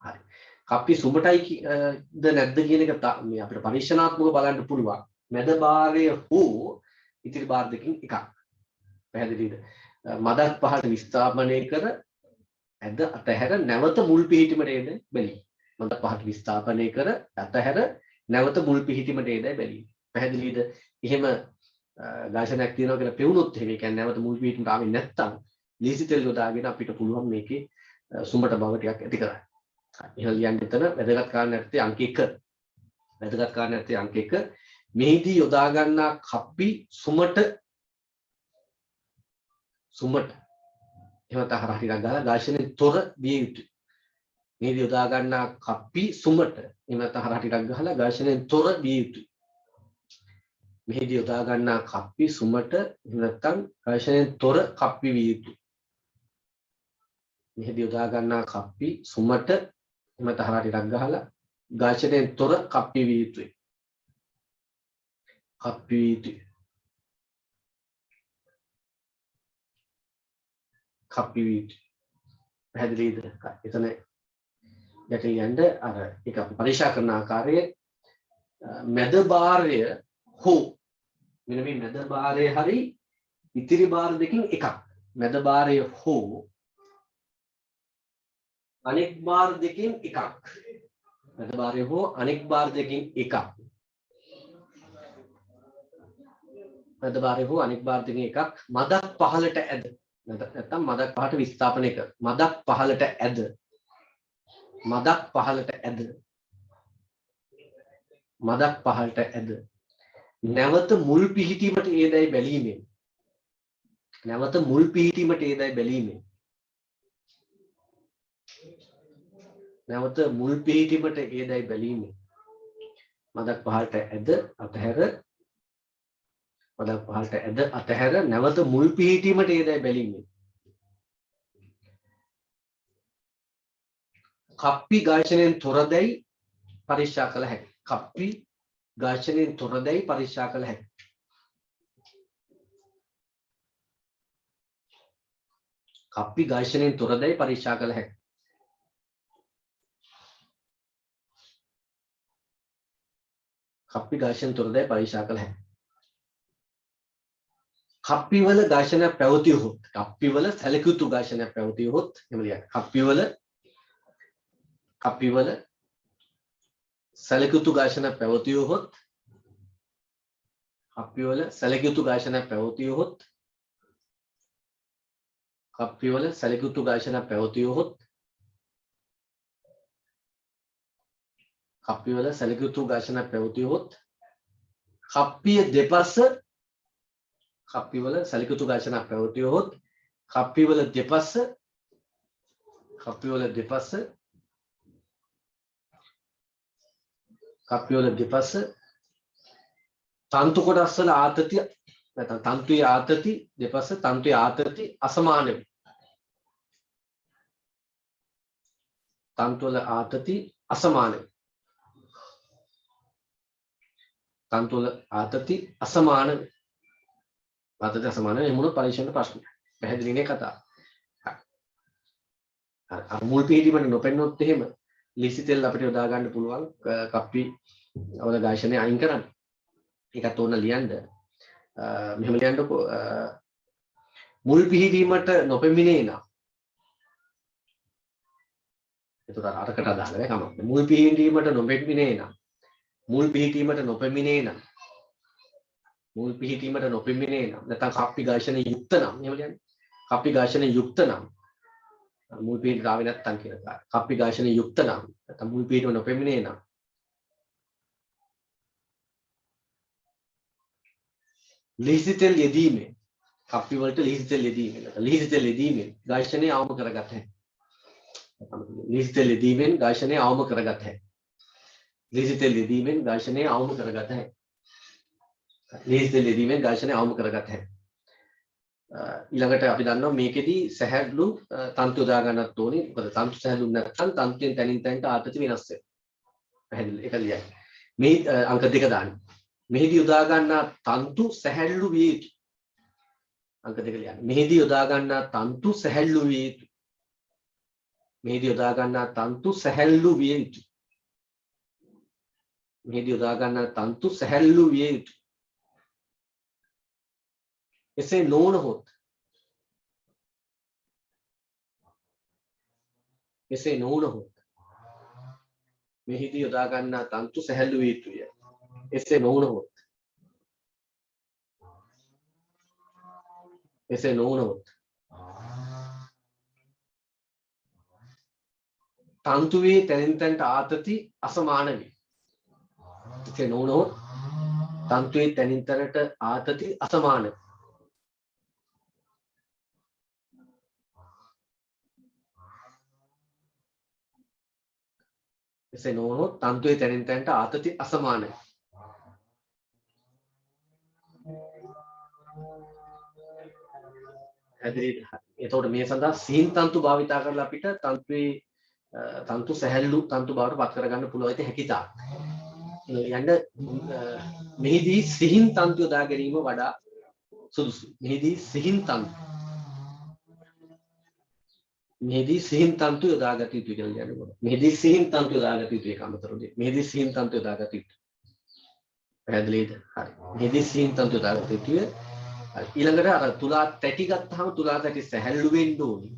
හරි. කප්පි සුඹටයි ද නැද්ද කියන එක මේ අපිට පරීක්ෂණාත්මකව බලන්න පුළුවන්. මැද භාරය හෝ ඉතිරි භාර දෙකකින් එකක්. පැහැදිලිද? මදක් පහට විස්ථාපනය කර ඇද අතහැර නැවත මුල් පිහිටීමට එද බැලී. මදක් පහට විස්ථාපනය කර අතහැර නැවත මුල් පිහිටීමට එද බැලී. පැහැදිලිද? එහෙම ඝර්ෂණයක් තියෙනවා කියලා පෙවුනොත් එහෙම කියන්නේ නැවත මුල් පිහිටීමට ආවේ නැත්තම් ලීසි තෙල් යොදාගෙන අපිට පුළුවන් මේකේ සුඹට බව ටිකක් ඇති කරගන්න. එහෙනම් ලියන්න එතන වැදගත් කාරණයක් ඇත්තේ අංක 1. වැදගත් කාරණයක් ඇත්තේ අංක 1. මෙහිදී යොදා ගන්නා කප්පි සුමට එහෙම තහර ටිකක් ගාලා ඝර්ෂණයෙන් තොර විය යුතුයි. මෙහිදී යොදා ගන්නා කප්පි සුමට එහෙම තහර ටිකක් ගහලා ඝර්ෂණයෙන් තොර විය යුතුයි. මෙහිදී යොදා ගන්නා කප්පි සුමට නැත්නම් ඝර්ෂණයෙන් තොර කප්පි විය යුතුයි. මෙහිදී යොදා ගන්නා කප්පි සුමට එහෙම තහර ටිකක් ගහලා ඝර්ෂණයෙන් තොර කප්පි විය යුතුයි. කප්පි විය යුතුයි. කප්පි විය යුතුයි. පැහැදිලිද? එතන යටින් යන්න අර ඒක පරීක්ෂා කරන ආකාරයේ මැද භාරය හෝ මෙන්න මේ මැද භාරය හරි ඉතිරි භාර දෙකකින් එකක්. මැද භාරය හෝ අනෙක් භාර දෙකකින් එකක්. මැද භාරය හෝ අනෙක් භාර දෙකකින් එකක්. මැද භාරය හෝ අනෙක් භාර දෙකකින් එකක්. මදක් පහළට ඇද. නැත්නම් මදක් පහළට විස්ථාපනය කර. මදක් පහළට ඇද. මදක් පහළට ඇද. මදක් පහළට ඇද. නැවත මුල් පිහිටීමට ඒදයි බැලීමෙන්. නැවත මුල් පිහිටීමට ඒදයි බැලීමෙන්. නැවත මුල් පිහිටීමට ඒදයි බැලීමෙන්. මදක් පහළට ඇද අතහැර මදක් පහළට ඇද අතහැර නැවත මුල් පිහිටීමට ඒදයි බැලීමෙන්. කප්පි ඝර්ෂණයෙන් තොරදැයි පරීක්ෂා කළ හැකියි. කප්පි ඝර්ෂණයෙන් තොරදැයි පරීක්ෂා කළ හැකියි. කප්පි ඝර්ෂණයෙන් තොරදැයි පරීක්ෂා කළ හැකියි. කප්පි ඝර්ෂණයෙන් තොරදැයි පරීක්ෂා කළ හැකියි. කප්පිවල ඝර්ෂණයක් පැවතියොත් කප්පිවල සැලකියුතු ඝර්ෂණයක් පැවතියොත් එහෙම ලියන්න. කප්පිවල සැලකියුතු ඝර්ෂණයක් පැවතියොත් කප්පිවල සැලකියුතු ඝර්ෂණයක් පැවතියොත් කප්පිවල සැලකියුතු ඝර්ෂණයක් පැවතියොත් කප්පිවල සැලකියුතු ඝර්ෂණයක් පැවතියොත් කප්පිය දෙපස කප්පිවල සැලකියුතු ඝර්ෂණයක් පැවතියොත් කප්පිවල දෙපස කප්පි වල දෙපස තන්තු කොටස් වල ආතතිය නැත්නම් තන්තුයේ ආතති දෙපස තන්තුයේ ආතති අසමාන වේ. තන්තු වල ආතති අසමාන වේ. තන්තු වල ආතති අසමාන වේ. ආතති අසමාන වේ මොන පරීක්ෂණ ප්‍රශ්න. පැහැදිලිනේ කතාව. අර මුල් පිළිවීමට නොපෙන්නොත් එහෙම ලීසි තෙල් අපිට යොදා ගන්න පුළුවන් කප්පි වල ඝර්ෂණය අයින් කරන්න. ඒකත් ඕන ලියන්න. මෙහෙම ලියන්නකෝ මුල් පිළිවීමට නොපෙමිනේ නම් ඒතර අරකට අදාළ නැහැ කමක්. මුල් පිළිවීමට නොපෙමිනේ නම් මුල් පිළිවීමට නොපෙමිනේ නම් මුල් පිළිවීමට නොපෙමිනේ නම් නැත්නම් කප්පි ඝර්ෂණය යුක්ත නම් එහෙම ලියන්න. කප්පි ඝර්ෂණය යුක්ත නම් මුල් පිළිවීම ආවේ නැත්නම් කියන එක. කප්පි ඝර්ෂණය යුක්ත නම් නැත්නම් මුල් පිළිවීම නොපෙමිනේ නම් ලීසි තෙල් යෙදීමෙන් කප්පි වලට ලීසි තෙල් යෙදීමෙන් ලීසි තෙල් යෙදීමෙන් ඝර්ෂණය අවම කරගත හැකියි. ලීසි තෙල් යෙදීමෙන් ඝර්ෂණය අවම කරගත හැකියි. ලීසි තෙල් යෙදීමෙන් ඝර්ෂණය අවම කරගත හැකියි. ලීසි තෙල් යෙදීමෙන් ඝර්ෂණය අවම කරගත හැකියි. ඊළඟට අපි දන්නවා මේකෙදි සැහැල්ලු තන්තු යොදා ගන්නත් ඕනේ. මොකද තන්තු සැහැල්ලු නැත්නම් තන්තුෙන් තනින් තනට ආතති වෙනස් වෙනවා. පැහැදිලි ඒක ලියන්න. මේ අංක දෙක දාන්න. මෙහිදී යොදා ගන්නා තන්තු සැහැල්ලු විය යුතුයි. අංක දෙක ලියන්න. මෙහිදී යොදා ගන්නා තන්තු සැහැල්ලු විය යුතුයි. මෙහිදී යොදා ගන්නා තන්තු සැහැල්ලු විය යුතුයි. මෙහිදී යොදා ගන්නා තන්තු සැහැල්ලු විය යුතුයි. එසේ නොවුනහොත් මෙහිදී යොදා ගන්නා තන්තු සැහැල්ලු විය යුතුය. එසේ නොවුනහොත් තන්තුවේ තැනින් තැනට ආතති අසමාන වේ. එසේ නොවුනහොත් තන්තුවේ තැනින් තැනට ආතති අසමාන වේ. එසේ නොවුනොත් තන්තුවේ තැනින් තැනට ආතති අසමාන වේ. එතකොට මේ සඳහා සිහින් තන්තු භාවිතා කරලා අපිට තන්තුවේ තන්තු සැහැල්ලු තන්තු බවට පත් කරගන්න පුළුවන් ඉතින් හැකියතා. යන්න මෙහිදී සිහින් තන්තු යොදා ගැනීම වඩා සුදුසුයි. මෙහිදී සිහින් තන්තු යොදාගත යුතුයි කියලා කියනවා. මෙහිදී සිහින් තන්තු යොදාගත යුතුයි ඒක අමතරව. මෙහිදී සිහින් තන්තු යොදාගත යුතුයි. පැහැදිලිද? හරි. මෙහිදී සිහින් තන්තු යොදාගත යුතුයි. ඊළඟට අර තුලා තැටි ගත්තාම තුලා තැටි සැහැල්ලු වෙන්න ඕනේ.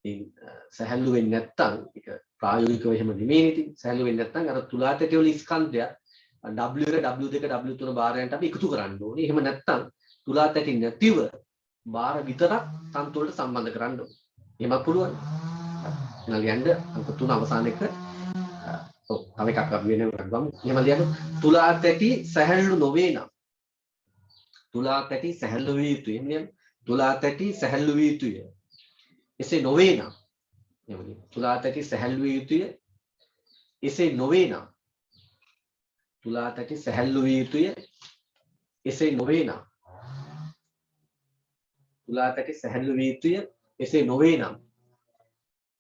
ඉතින් සැහැල්ලු වෙන්නේ නැත්නම් ඒක ප්‍රායෝගිකව එහෙම නෙමෙයි ඉතින්. සැහැල්ලු වෙන්නේ නැත්නම් අර තුලා තැටි වල ස්කන්ධය W එක W2 W3 භාරයන්ට අපි එකතු කරන්න ඕනේ. එහෙම නැත්නම් තුලා තැටි නැතිව භාර විතරක් තන්තු වලට සම්බන්ධ කරන්න ඕනේ. එහෙම පුළුවන්. ඊළඟ යන්න අංක 3 අවසාන එක ඔව් තව එකක් අපි වෙන එකක් ගමු. එහෙම ලියන්න තුලා තැටි සැහැල්ලු නොවේ නම් තුලා තැටි සැහැල්ලු විය යුතුයි. එහෙම ලියන්න. තුලා තැටි සැහැල්ලු විය යුතුය. එසේ නොවේ නම් එහෙම ලියන්න. තුලා තැටි සැහැල්ලු විය යුතුය. එසේ නොවේ නම් තුලා තැටි සැහැල්ලු විය යුතුය. එසේ නොවේ නම් තුලා තැටි සැහැල්ලු විය යුතුය. එසේ නොවේ නම්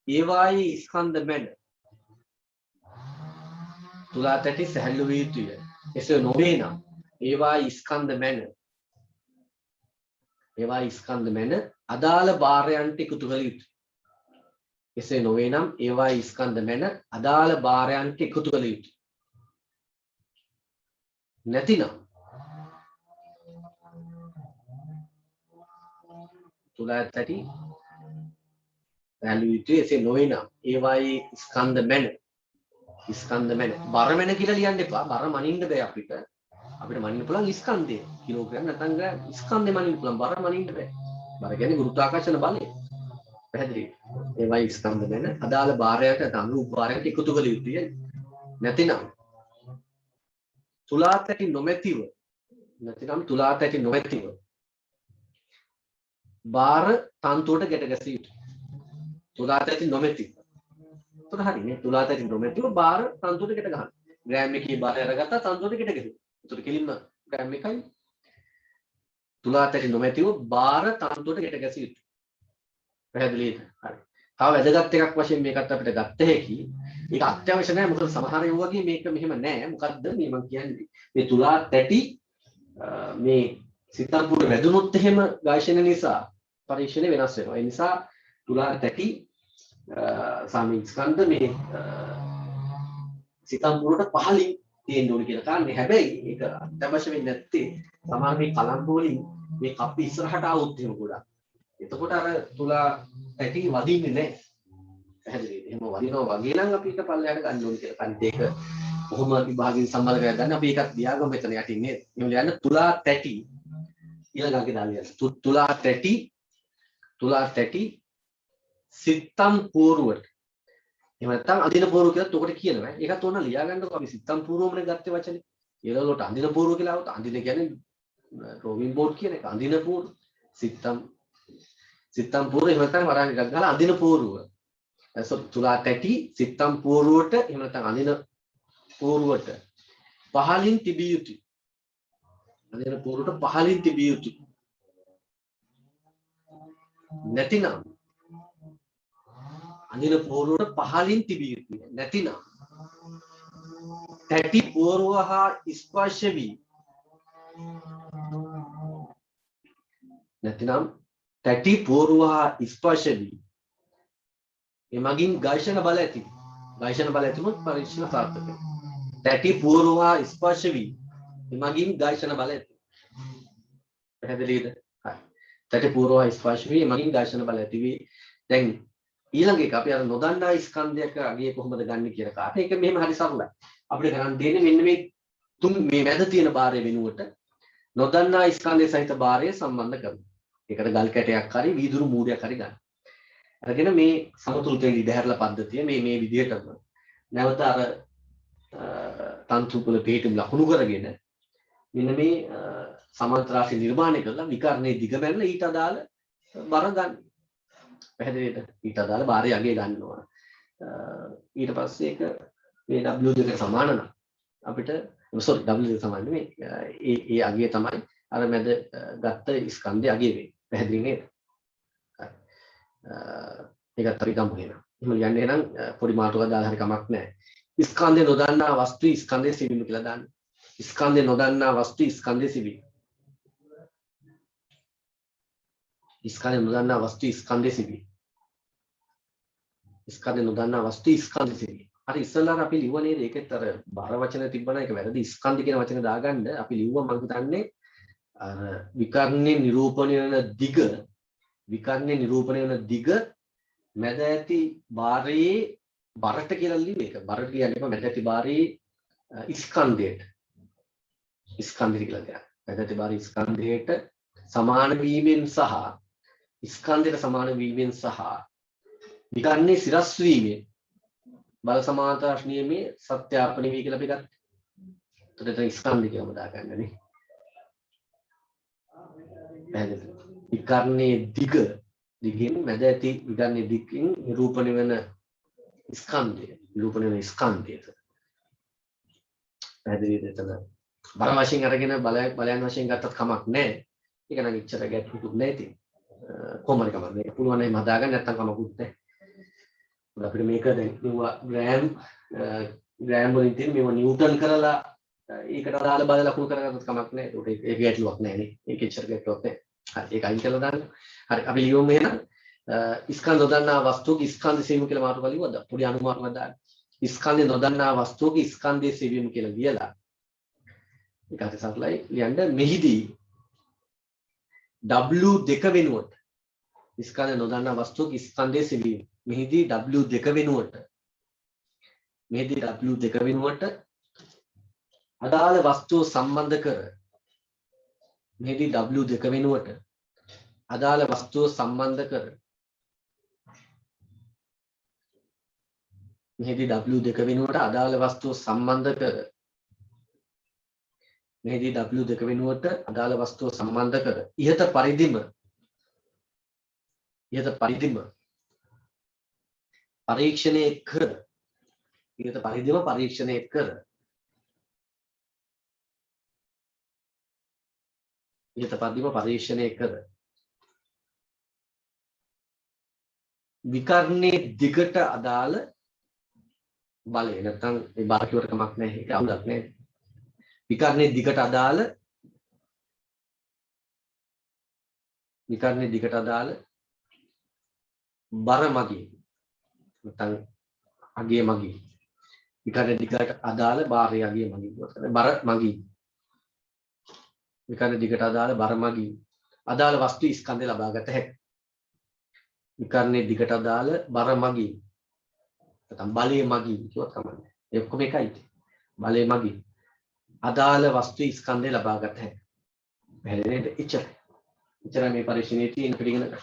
ඒවායේ ස්කන්ධ මැන තුලා තැටි සැහැල්ලු විය යුතුය. එසේ නොවේ නම් ඒවායේ ස්කන්ධ මැන අදාළ භාරයන්ට එකතු කළ යුතුය. එසේ නොවේ නම් ඒවායේ ස්කන්ධ මැන අදාළ භාරයන්ට එකතු කළ යුතුය. නැතිනම් තුලා තැටි සැහැල්ලු යුතුය. එසේ නොවේ නම් ඒවායේ ස්කන්ධ මැන බර මැන කියලා ලියන්න එපා. බර මනින්න බෑ අපිට මනින්න පුළුවන් ස්කන්ධය. කිලෝග්‍රෑම් නැත්නම් ස්කන්ධය මනින්න පුළුවන්. බර මනින්න බෑ. බර කියන්නේ ගුරුත්වාකර්ෂණ බලය. පැහැදිලි. ඒවායේ ස්කන්ධ මැන අදාළ භාරයට අනුරූප භාරයට එකතු කළ යුතුය. නැතිනම් තුලා තැටි නොමැතිව භාර තන්තුවට ගැට ගැසිය යුතුයි. තුලා තැටි නොමැතිව. එතකොට හරිනේ. තුලා තැටි නොමැතිව භාර තන්තුවට ගැට ගන්න. ග්‍රෑම් එකේ බර අරගත්තා තන්තුවට ගෙට ගැහුවා. ඒතර කෙලින්ම ග්‍රෑම් එකයි තුලා තැටි නොමැතිව බාර තන්තුවට ගෙට ගැසිය යුතුයි. පැහැදිලිද? හරි. තව වැදගත් එකක් වශයෙන් මේකත් අපිට ගත්ත හැකි. ඒක අත්‍යවශ්‍ය නැහැ මොකද සමහර ඒවා වගේ මේක මෙහෙම නැහැ. මොකද්ද මේ මම කියන්නේ? මේ තුලා තැටි මේ සිතම්පුර වැදුනොත් එහෙම ඝර්ෂණ නිසා පරීක්ෂණය වෙනස් වෙනවා. ඒ නිසා තුලා තැටි සාමිස්කන්ධ මේ සිතම්පුරට පහලින් තියෙන්න ඕනේ කියලා කාරණේ. හැබැයි ඒක අත්‍යවශ්‍ය වෙන්නේ නැත්තේ සමහර මේ කලම්බ වලින් මේ කප්පි ඉස්සරහට આવුත් එහෙම ගොඩක්. එතකොට අර තුලා තැටි වදින්නේ නැහැ. පැහැදිලිද? එහෙම වදිනවා වගේ නම් අපි ඒක පල්ලයට ගන්න ඕනේ කියලා. අනිත් ඒක කොහොම විභාගයෙන් සම්බන්ධ කරලා ගන්න අපි ඒකත් දියාගමු මෙතන යටින් නේද? එහෙම ලියන්න තුලා තැටි ඊළඟට දාලිය. තුලා තැටි සිත්තම් පූර්වට. එහෙම නැත්නම් අඳින පූර්ව කියලාත් උකට කියනවා. ඒකත් ඕන ලියා ගන්නකො අපි සිත්තම් පූර්වමනේ ගත්තේ වචනේ. ඊළඟට අඳින පූර්ව කියලා આવුත් අඳින කියන්නේ රෝවින් බෝඩ් කියන එක. අඳින පූර්ව සිත්තම් පූර්ව එහෙම නැත්නම් වරන් එකක් ගහලා අඳින පූර්ව. තුලා තැටි සිත්තම් පූර්වට එහෙම නැත්නම් අඳින පූර්වට පහලින් තිබිය යුතුයි. අඳින පූර්වට පහලින් තිබිය යුතුයි. නැතිනම් අඳින පූර්වට පහලින් තිබිය යුතුයි. නැතිනම් තැටි පූර්ව හා ස්පර්ශ වී නැතිනම් තැටි පූර්ව හා ස්පර්ශ වී එමගින් ඝර්ෂණ බල ඇති. ඝර්ෂණ බල ඇතිවොත් පරීක්ෂණ සාර්ථක වෙනවා. තැටි පූර්ව හා ස්පර්ශ වී එමගින් ඝර්ෂණ බල ඇති. පැහැදිලිද? හරි. තැටි පූර්ව හා ස්පර්ශ වී එමගින් ඝර්ෂණ බල ඇති වී දැන් ඊළඟ එක අපි අර නොදන්නා ස්කන්ධයක අගය කොහොමද ගන්න කියන කාට. ඒක මෙහෙම හරි සරලයි. අපිට කරන්න දෙන්නේ මෙන්න මේ මැද තියෙන බාරය වෙනුවට නොදන්නා ස්කන්ධය සහිත බාරය සම්බන්ධ කරනවා. ඒකට ගල් කැටයක් හරි වීදුරු මූඩයක් හරි ගන්න. අරගෙන මේ සමතුලිත ඉදහැරලා පද්ධතිය මේ විදිහටම නැවත අර තන්තු වල පිටුම් ලකුණු කරගෙන මෙන්න මේ සමාන්තර රාශි නිර්මාණය කරලා විකර්ණයේ දිග බැලලා ඊට අදාළ බර ගන්න. පැහැදිලිද? ඊට අදාළ බාරය අගය ගන්නවා. ඊට පස්සේ ඒක මේ W දෙක සමාන නම් අපිට sorry W දෙක සමාන නෙමෙයි. ඒ අගය තමයි අර මැද ගත්ත ස්කන්ධයේ අගය වෙන්නේ. පැහැදිලි නේද? ඒකත් අපි ගමු එහෙනම්. එහෙම ලියන්න එහෙනම් පොඩි මාතෘකාවක් දාලා හරි කමක් නැහැ. ස්කන්ධය නොදන්නා වස්තු ස්කන්ධයේ සිවිම කියලා දාන්න. ස්කන්ධය නොදන්නා වස්තු ස්කන්ධයේ සිවිම. ස්කන්ධය නොදන්නා වස්තු ස්කන්ධයේ සිවිම. ස්කන්ධය නොදන්නා වස්තු ස්කන්ධයේ සිවිම. හරි ඉස්සෙල්ලා අපි ලිව්ව නේද? ඒකෙත් අර බර වචන තිබ්බන එක වැරදි. ස්කන්ධ කියන වචන දාගන්න අපි ලිව්වා මම හිතන්නේ අර විකර්ණේ නිරූපණය වෙන දිග විකර්ණේ නිරූපණය වෙන දිග මැද ඇති බාරයේ බරට කියලා ලිව්වේ. ඒක බරට කියන්නේ මැද ඇති බාරයේ ස්කන්ධයට කියලා කියනවා. මැද ඇති බාරයේ ස්කන්ධයට සමාන වීමෙන් සහ ස්කන්ධයට සමාන වීමෙන් සහ විකර්ණේ සිරස් වීමෙන් බල සමාන්තර නියමයේ සත්‍යාපන වී කියලා අපි ගත්තා. එතකොට ස්කන්ධ කියලාම දාගන්නනේ. පැහැදිලිද? විකර්ණයේ දිගින් මැද ඇති විකර්ණයේ දිගින් නිරූපණය වෙන ස්කන්ධය පැහැදිලිද? එතන බල වශයෙන් අරගෙන බලයන් වශයෙන් ගත්තත් කමක් නැහැ. ඒක නම් ඉච්ඡර ගැටුකුත් නැති. කොහොමද කමක් නැහැ. පුළුවන් නම් හදාගන්න නැත්නම් කමකුත් නැහැ. අපිට මේක දැන් මෙවුවා ග්‍රෑම් වලින් තියෙන මේව නිව්ටන් කරලා ඒකට අදාළ බල ලකුණු කරගත්තත් කමක් නැහැ. ඒක ගැටලුවක් නැහැ නේ. ඒක ඉච්ඡර ගැටලුවක් නැහැ. හරි ඒක අයින් කරලා දාන්න. හරි අපි ලියමු එහෙනම් ස්කන්ධ නොදන්නා වස්තුවක ස්කන්ධ සෙවීම කියලා මාතෘකාව ලියුවද? පොඩි අනුමානයක් දාන්න. ස්කන්ධ නොදන්නා වස්තුවක ස්කන්ධයේ සෙවීම කියලා ලියලා ඒක හරි සරලයි ලියන්න. මෙහිදී W2 වෙනුවට ස්කන්ධ නොදන්නා වස්තුවක ස්කන්ධයේ සෙවීම. මෙහිදී W2 වෙනුවට අදාළ වස්තුව සම්බන්ධ කර මෙහිදී W2 වෙනුවට අදාළ වස්තුව සම්බන්ධ කර මෙහිදී W2 වෙනුවට අදාළ වස්තුව සම්බන්ධ කර මෙහිදී W2 වෙනුවට අදාළ වස්තුව සම්බන්ධ කර ඉහත පරිදිම පරීක්ෂණය කර ඉහත පරිදිම පරීක්ෂණය කර විකරණයේ දිගට අදාළ බලය නැත්නම් ඒ බාර කිව්වට කමක් නැහැ ඒක අවුලක් නැහැ. විකරණයේ දිගට අදාළ බර මගින් නැත්නම් අගේ මගින් විකරණයේ දිගට අදාළ බාරය අගේ මගින් බර මගින් විකරණයේ දිගට අදාළ බර මගින් අදාළ වස්තු ස්කන්ධය ලබා ගත හැකියි. විකරණයේ දිගට අදාළ බර මගින් නැත්නම් බලය මගින් කියවත් කමන්නේ. ඒ ඔක්කොම එකයි. බලය මගින් අදාළ වස්තු ස්කන්ධය ලබා ගත හැකියි. පැහැදිලි නේද? එච්චරයි මේ පරීක්ෂණයේ තියෙන පිළිගන්න.